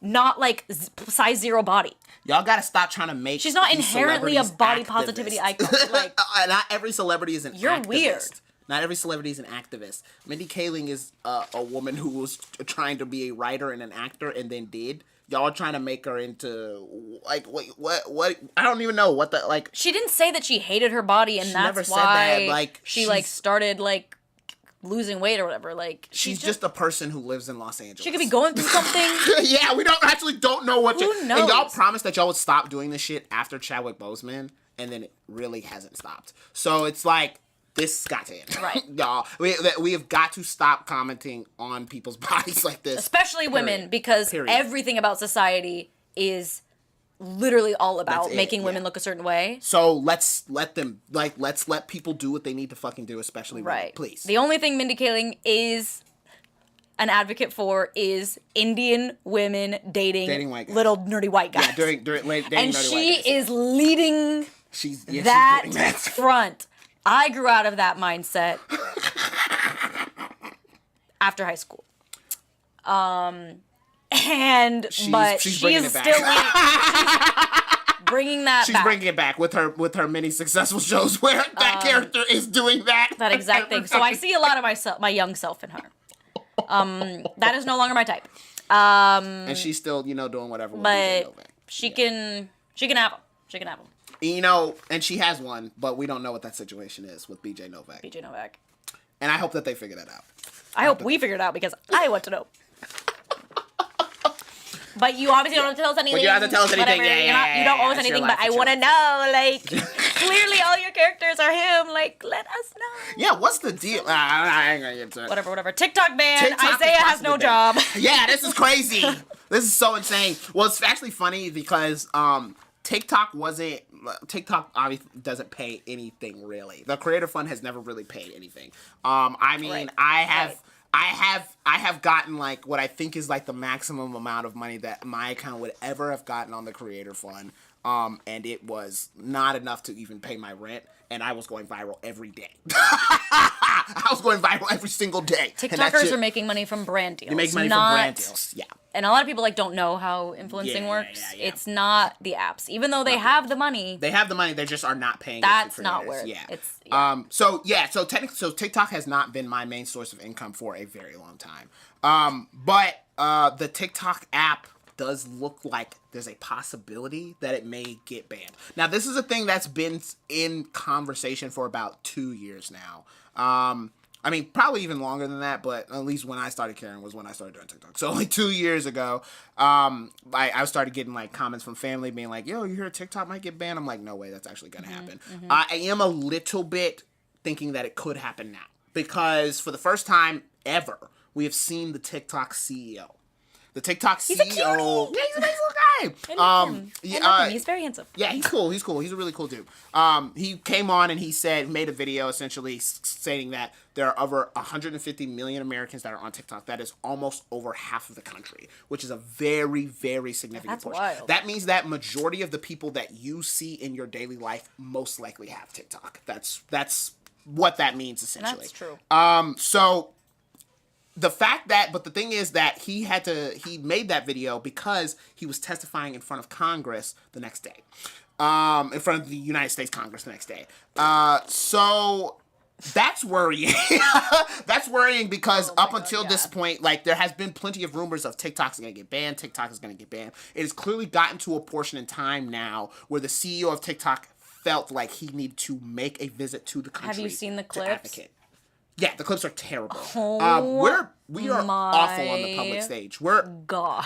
not like size 0 body. Y'all gotta stop trying to make. She's not inherently a body positivity icon. Like, not every celebrity is an. You're activist. weird. Not every celebrity is an activist. Mindy Kaling is a woman who was trying to be a writer and an actor and then did. Y'all are trying to make her into, like, what? I don't even know what the, like. She didn't say that she hated her body, and She that's never said why that. Like, she, like, started, like, losing weight or whatever. Like, she's just a person who lives in Los Angeles. She could be going through something. Yeah, we don't know what. Who knows? And y'all promised that y'all would stop doing this shit after Chadwick Boseman, and then it really hasn't stopped. So it's like, this got to end. Right. Y'all, we have got to stop commenting on people's bodies like this. Especially women, because everything about society is literally all about making women look a certain way. So let's let people do what they need to fucking do, especially women, please. The only thing Mindy Kaling is an advocate for is Indian women dating white guys. Little nerdy white guys. Yeah, dating and nerdy she white guys. is leading she's that doing that front. I grew out of that mindset after high school. But she is still bringing that She's back. bringing it back with her many successful shows where that character is doing that. That exact thing. So I see a lot of my young self in her. That is no longer my type. And she's still, doing whatever with BJ Novak. She can have them. She can have them. And she has one, but we don't know what that situation is with BJ Novak. BJ Novak. And I hope that they figure that out. I hope we figure it out because I want to know. But you obviously don't have to tell us anything. But you don't have to tell us anything. You don't owe us anything, but I want to know. Like, clearly all your characters are him. Like, let us know. Yeah, what's the deal? I ain't gonna get to it. Whatever. TikTok ban. Isaiah has no job. Yeah, this is crazy. This is so insane. Well, it's actually funny because TikTok obviously doesn't pay anything really. The Creator Fund has never really paid anything. I have gotten like what I think is like the maximum amount of money that my account would ever have gotten on the Creator Fund. And it was not enough to even pay my rent, and I was going viral every day. I was going viral every single day. TikTokers are making money from brand deals. They make money from brand deals, yeah. And a lot of people don't know how influencing works. Yeah. It's not the apps, even though they have the money. They have the money. They just are not paying. That's not where it's. Yeah. So TikTok has not been my main source of income for a very long time. But the TikTok app does look like there's a possibility that it may get banned. Now, this is a thing that's been in conversation for about 2 years now. I mean, probably even longer than that, but at least when I started caring was when I started doing TikTok. So only 2 years ago, I started getting like comments from family being like, yo, you hear TikTok might get banned? I'm like, no way, that's actually going to happen. Mm-hmm. I am a little bit thinking that it could happen now because for the first time ever, we have seen the TikTok CEO. The TikTok CEO. He's a cutie. Yeah, he's a nice little guy. I love him. He's very handsome. Yeah, he's cool. He's a really cool dude. He came on and he made a video essentially stating that there are over 150 million Americans that are on TikTok. That is almost over half of the country, which is a very, very significant portion. That's wild. That means that majority of the people that you see in your daily life most likely have TikTok. That's what that means essentially. That's true. So the thing is that he made that video because he was testifying in front of Congress the next day. In front of the United States Congress the next day. So that's worrying. That's worrying because up until this point, like, there has been plenty of rumors of TikTok's going to get banned. TikTok is going to get banned. It has clearly gotten to a portion in time now where the CEO of TikTok felt like he needed to make a visit to the country. Have you seen the clips? Yeah, the clips are terrible. Oh, we are awful on the public stage. God.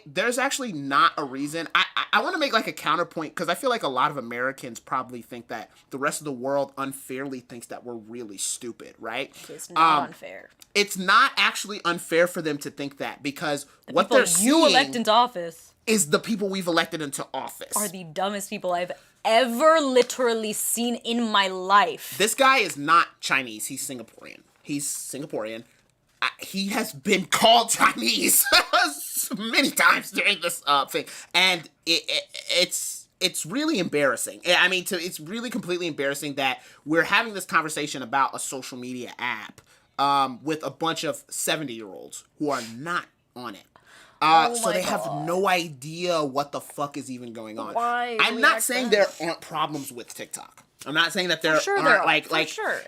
There's actually not a reason. I want to make like a counterpoint because I feel like a lot of Americans probably think that the rest of the world unfairly thinks that we're really stupid, right? It's not unfair. It's not actually unfair for them to think that because what people they're seeing you elect into office is the people we've elected into office are the dumbest people I've ever literally seen in my life. This guy is not Chinese. He's Singaporean. He has been called Chinese many times during this thing, and it's really embarrassing. I mean, it's really completely embarrassing that we're having this conversation about a social media app with a bunch of 70-year-olds who are not on it. So they have no idea what the fuck is even going on. Why? I'm not saying there aren't problems with TikTok. I'm not saying that there aren't. There are. Like, sure.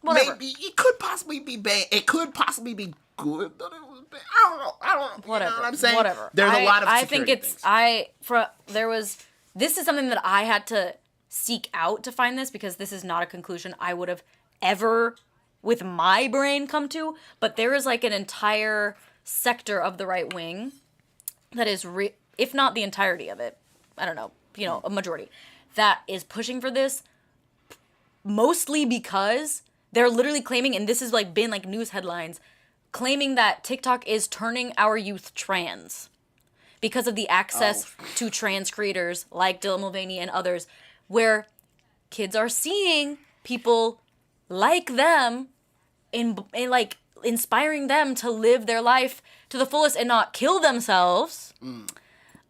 whatever. maybe it could possibly be bad. It could possibly be good. But it was bad. I don't know. Whatever. You know what I'm saying? Whatever. There's a lot of I security think it's things. this is something that I had to seek out to find this, because this is not a conclusion I would have ever with my brain come to, but there is like an entire sector of the right wing that is if not the entirety of it, I don't know, a majority that is pushing for this, mostly because they're literally claiming, and this has like been like news headlines, claiming that TikTok is turning our youth trans because of the access to trans creators like Dylan Mulvaney and others, where kids are seeing people like them in like inspiring them to live their life to the fullest and not kill themselves.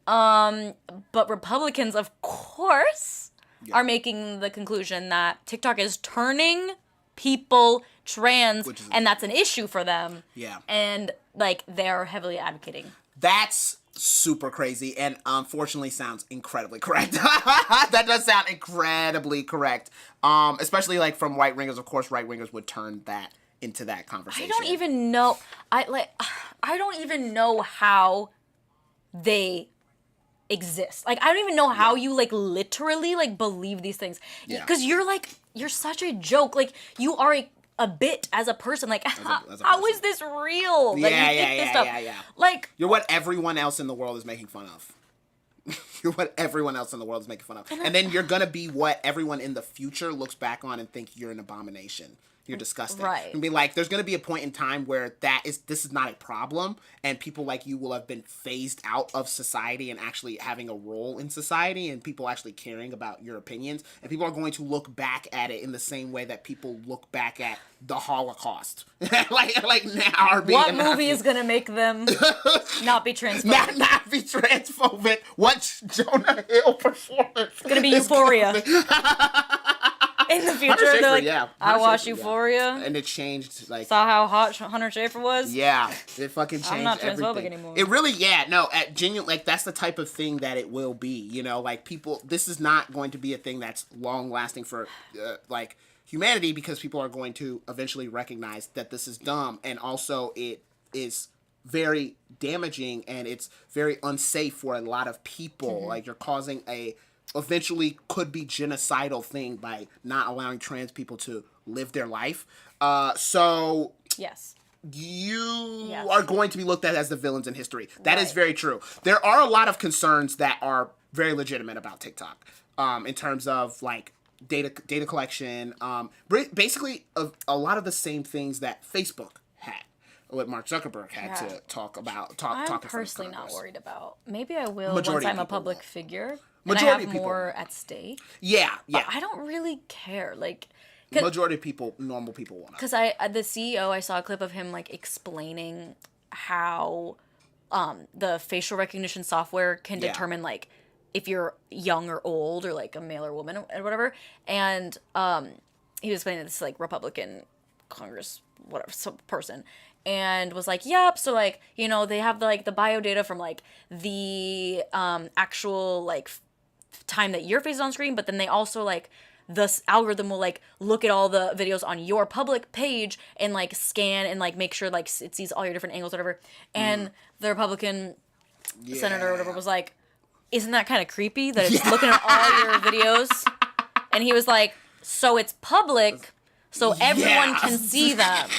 But Republicans, of course, are making the conclusion that TikTok is turning people trans, and that's an issue for them. Yeah. And like they're heavily advocating. That's super crazy and unfortunately sounds incredibly correct. That does sound incredibly correct. Especially like from right wingers. Of course, right wingers would turn that into that conversation. I don't even know. I don't even know how they exist. Like, I don't even know how you like literally like believe these things. Because you're such a joke. Like, you are a bit as a person. Like, how is this real? Like, you think this stuff. Like, you're what everyone else in the world is making fun of. You're what everyone else in the world is making fun of. And then you're gonna be what everyone in the future looks back on and think you're an abomination. You're disgusting. Right. And be like, there's going to be a point in time where this is not a problem, and people like you will have been phased out of society and actually having a role in society, and people actually caring about your opinions, and people are going to look back at it in the same way that people look back at the Holocaust. like now are being what movie is going to make them not be transphobic? Not be transphobic. What Jonah Hill performance? It's going to be Euphoria. In the future, they're like, I watched Euphoria. And it changed, like... Saw how hot Hunter Schafer was? Yeah, it fucking changed I'm not transphobic everything. anymore. It really, at genuine, like, that's the type of thing that it will be, like, people... This is not going to be a thing that's long-lasting for, like, humanity, because people are going to eventually recognize that this is dumb, and also it is very damaging, and it's very unsafe for a lot of people. Like, you're causing eventually could be genocidal thing by not allowing trans people to live their life. So yes, you are going to be looked at as the villains in history. That is very true. There are a lot of concerns that are very legitimate about TikTok, in terms of like data collection, basically a lot of the same things that Facebook had. What Mark Zuckerberg had to talk about. I'm personally not worried about. Maybe I will Majority once I'm a people public won't. figure. Majority and I have people more won't. at stake. Yeah. I don't really care. Like, Majority of people, normal people won't. Because the CEO, I saw a clip of him like explaining how the facial recognition software can determine like if you're young or old or like a male or woman or whatever. And he was explaining this like Republican Congress person. And was like, yep, so like, they have the bio data from like the actual like time that your face is on screen, but then they also like this algorithm will like look at all the videos on your public page and like scan and like make sure like it sees all your different angles, whatever. And the Republican senator or whatever was like, isn't that kind of creepy that it's looking at all your videos? And he was like, so it's public, so everyone can see them.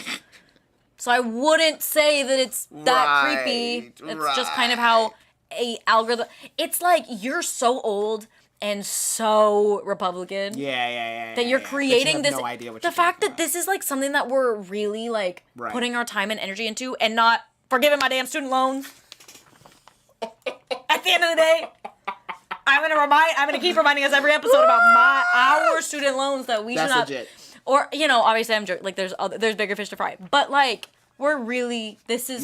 So I wouldn't say that it's that creepy. It's just kind of how a algorithm... It's like you're so old and so Republican. That you're creating this... No idea what the fact that this is like something that we're really like putting our time and energy into and not forgiving my damn student loans. At the end of the day, I'm gonna keep reminding us every episode about our student loans that we should not... Legit. Or, obviously I'm joking, like, there's bigger fish to fry. But, like, we're really, this is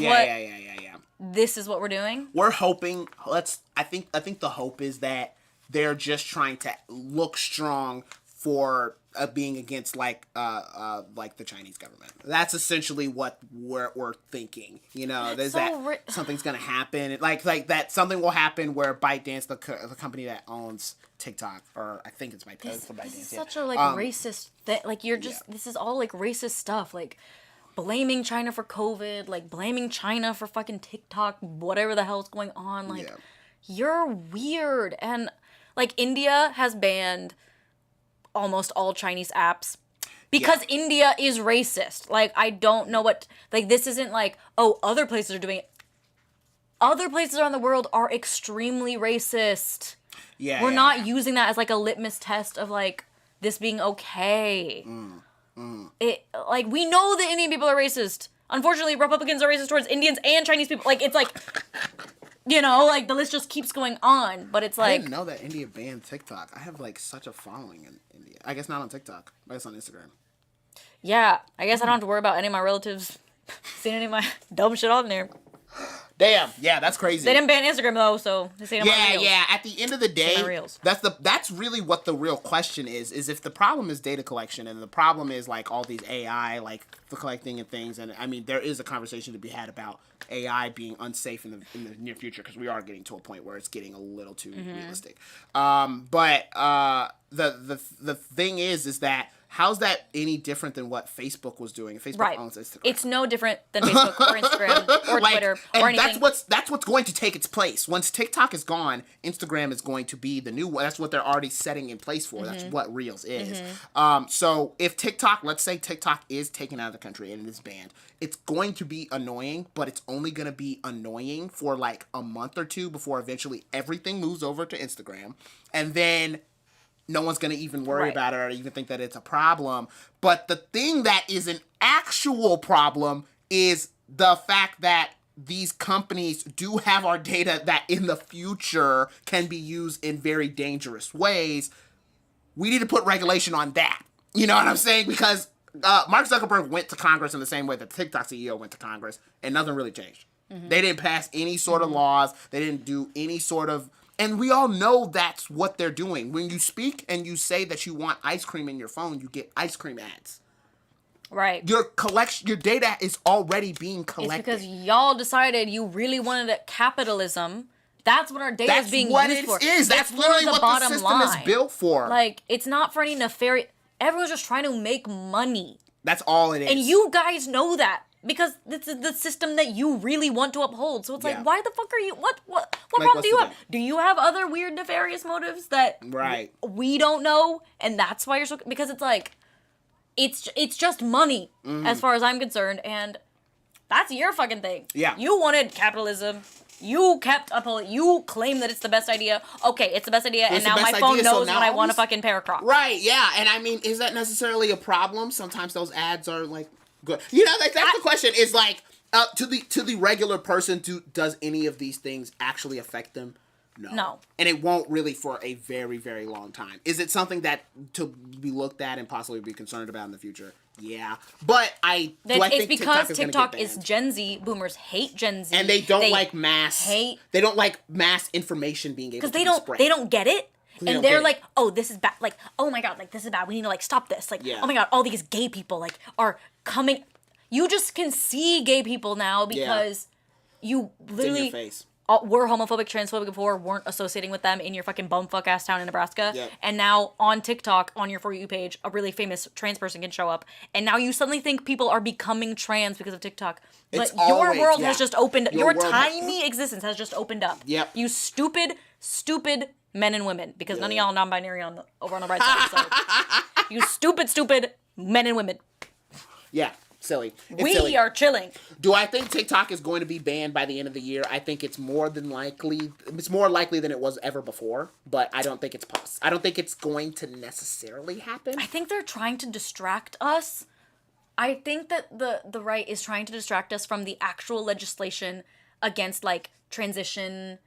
this is what we're doing. We're hoping, I think the hope is that they're just trying to look strong for being against like the Chinese government. That's essentially what we're thinking. You know, there's something's gonna happen. Like that something will happen where ByteDance, the company that owns TikTok, or I think it's ByteDance. This is such a racist thing. Like you're just this is all like racist stuff. Like blaming China for COVID, like blaming China for fucking TikTok, whatever the hell's going on. Like you're weird. And like India has banned almost all Chinese apps because India is racist. Like, I don't know what, like, this isn't like, oh, other places are doing it. Other places around the world are extremely racist. Yeah. We're not using that as like a litmus test of like this being okay. It, like, we know that Indian people are racist. Unfortunately, Republicans are racist towards Indians and Chinese people. Like, it's like, you know, like, the list just keeps going on, but it's like... I didn't know that India banned TikTok. I have, like, such a following in India. I guess not on TikTok. I guess on Instagram. Yeah, I guess I don't have to worry about any of my relatives seeing any of my dumb shit on there. Damn, yeah, that's crazy. They didn't ban Instagram, though, so they say my reels. Yeah, at the end of the day, that's really what the real question is if the problem is data collection and the problem is, like, all these AI, like, for collecting and things, and, I mean, there is a conversation to be had about AI being unsafe in the near future, because we are getting to a point where it's getting a little too realistic. But the thing is that how's that any different than what Facebook was doing? Facebook owns Instagram. It's no different than Facebook or Instagram or Twitter or anything. That's what's going to take its place. Once TikTok is gone, Instagram is going to be the new one. That's what they're already setting in place for. That's what Reels is. So if TikTok, let's say TikTok is taken out of the country and it is banned, it's going to be annoying, but it's only going to be annoying for like a month or two before eventually everything moves over to Instagram. And then no one's going to even worry about it or even think that it's a problem. But the thing that is an actual problem is the fact that these companies do have our data that in the future can be used in very dangerous ways. We need to put regulation on that. You know what I'm saying? Because Mark Zuckerberg went to Congress in the same way that the TikTok CEO went to Congress, and nothing really changed. They didn't pass any sort of laws. They didn't do any sort of... And we all know that's what they're doing. When you speak and you say that you want ice cream in your phone, you get ice cream ads. Right. Your data is already being collected. It's because y'all decided you really wanted capitalism. That's what our data is being used for. That's literally what the system is built for. Like, it's not for any nefarious... Everyone's just trying to make money. That's all it is. And you guys know that. Because it's the system that you really want to uphold. So it's like, why the fuck are you... What problem do you have? Do you have other weird nefarious motives that we don't know? And that's why you're so... Because it's like... It's just money, as far as I'm concerned. And that's your fucking thing. Yeah. You wanted capitalism. You kept upholding... You claim that it's the best idea. Okay, it's the best idea. And now my phone knows when I want a fucking pair of Crocs. Right, yeah. And I mean, is that necessarily a problem? Sometimes those ads are like... Good. You know, that's the question. Is like to the regular person. Does any of these things actually affect them? No. And it won't really for a very, very long time. Is it something that to be looked at and possibly be concerned about in the future? Yeah, but I think because TikTok is Gen Z. Boomers hate Gen Z, and they don't like mass. They don't like mass information being able to be spread. They don't get it. And they're like, oh, this is bad. Like, oh my god, like this is bad. We need to like stop this. Like, oh my god, all these gay people like are coming. You just can see gay people now because you literally were homophobic, transphobic before, weren't associating with them in your fucking bumfuck ass town in Nebraska. Yep. And now on TikTok, on your For You page, a really famous trans person can show up. And now you suddenly think people are becoming trans because of TikTok. But your world has just opened. Your tiny existence has just opened up. Yep. You stupid men and women, because none of y'all are non-binary over on the right side. So you stupid men and women. Yeah, silly. We are chilling. Do I think TikTok is going to be banned by the end of the year? I think it's more likely than it was ever before, but I don't think it's possible. I don't think it's going to necessarily happen. I think they're trying to distract us. I think that the right is trying to distract us from the actual legislation against like transitioning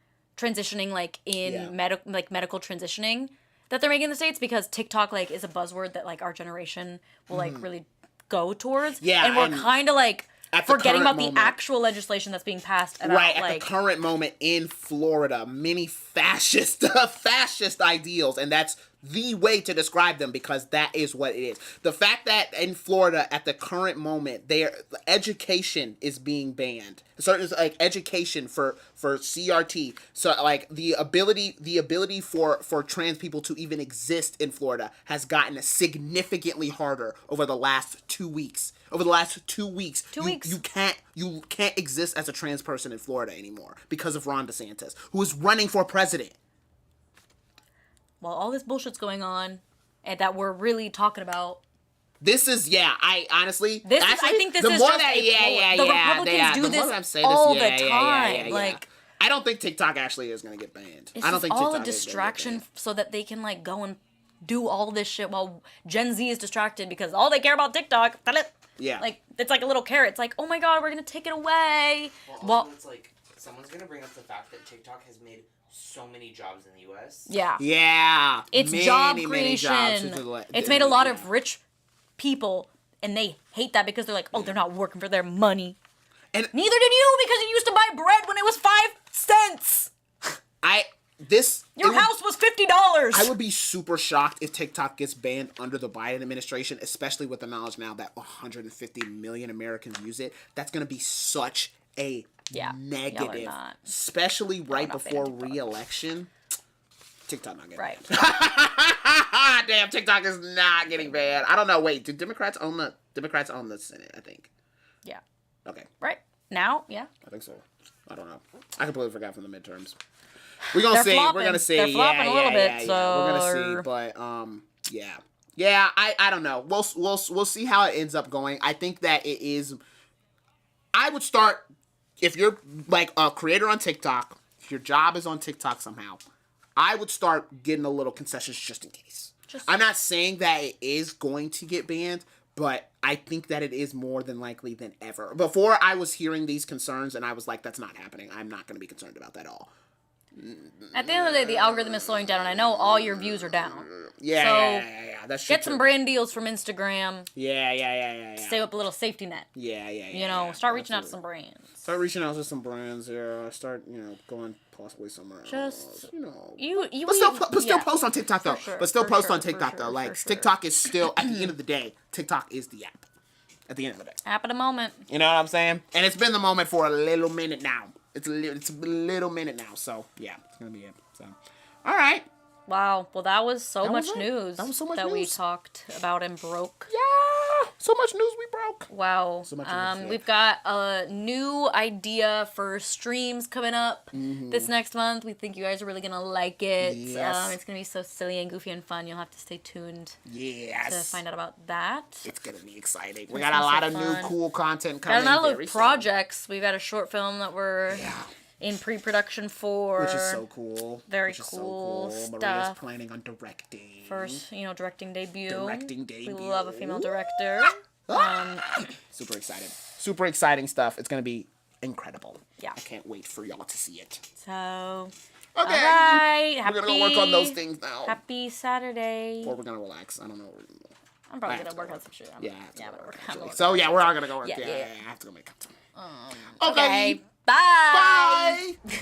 like in medical transitioning that they're making in the States, because TikTok like is a buzzword that like our generation will like really go towards. Yeah. And we're kind of like forgetting about the actual legislation that's being passed about, at the current moment in Florida, many fascist ideals, and that's the way to describe them because that is what it is. The fact that in Florida at the current moment, education is being banned. So it's like education for CRT. So like the ability for trans people to even exist in Florida has gotten significantly harder over the last 2 weeks. Over the last 2 weeks, you can't exist as a trans person in Florida anymore because of Ron DeSantis, who is running for president. While all this bullshit's going on, and that we're really talking about. This is I honestly. I think this is just the Republicans do this all the time. Like, I don't think TikTok actually is gonna get banned. It's I don't think all TikTok a distraction so that they can like go and do all this shit while Gen Z is distracted because all they care about TikTok. Yeah. Like, it's like a little carrot. It's like, oh my god, we're gonna take it away. Well, it's like someone's gonna bring up the fact that TikTok has made so many jobs in the U.S. Yeah. Yeah. It's job creation. It's made a lot of rich people, and they hate that because they're like, oh, they're not working for their money. And neither did you because you used to buy bread when it was 5 cents. Your house was $50. I would be super shocked if TikTok gets banned under the Biden administration, especially with the knowledge now that 150 million Americans use it. That's going to be such a negative, especially right before re-election. TikTok not getting banned. Damn, TikTok is not getting banned. I don't know. Wait, do Democrats own the Senate? I think. Yeah. Okay. Right now, yeah. I think so. I don't know. I completely forgot from the midterms. We're gonna see. We're gonna see. They're flopping a little bit. So we're gonna see. But yeah. I don't know. We'll see how it ends up going. I think that it is. I would start if you're like a creator on TikTok. If your job is on TikTok somehow, I would start getting a little concessions just in case. I'm not saying that it is going to get banned, but I think that it is more than likely than ever. Before I was hearing these concerns, and I was like, that's not happening. I'm not going to be concerned about that at all. At the end of the day, the algorithm is slowing down, and I know all your views are down. Yeah. That's true. Get some brand deals from Instagram. Yeah. Save up a little safety net. Yeah. Start reaching out to some brands. Start reaching out to some brands. Yeah. Start, going possibly somewhere else. But still post on TikTok though. Post on TikTok though. Like TikTok is still at the end of the day. TikTok is the app. At the end of the day. App of the moment. You know what I'm saying? And it's been the moment for a little minute now. It's a little minute now. So yeah, it's gonna be it. So, all right. Wow. Well, that was so much news. That was so much that news we talked about and broke. Yeah. So much news we broke. Wow. So much news, we've got a new idea for streams coming up this next month. We think you guys are really gonna like it. Yes. It's gonna be so silly and goofy and fun. You'll have to stay tuned. Yes. To find out about that. It's gonna be exciting. We got a lot of new cool content coming. Got a lot of projects. We've got a short film that we're in pre-production for, which is so cool. Very cool stuff. Maria's planning on directing. First, directing debut. We love a female director. Super excited. Super exciting stuff. It's gonna be incredible. Yeah. I can't wait for y'all to see it. So, okay. All right. We're gonna go work on those things now. Happy Saturday. Or we're gonna relax. I don't know. I'm probably gonna work on some shit. I'm gonna work on. So yeah, we're all gonna go work. Yeah. I have to go make content. Okay. Bye. Bye.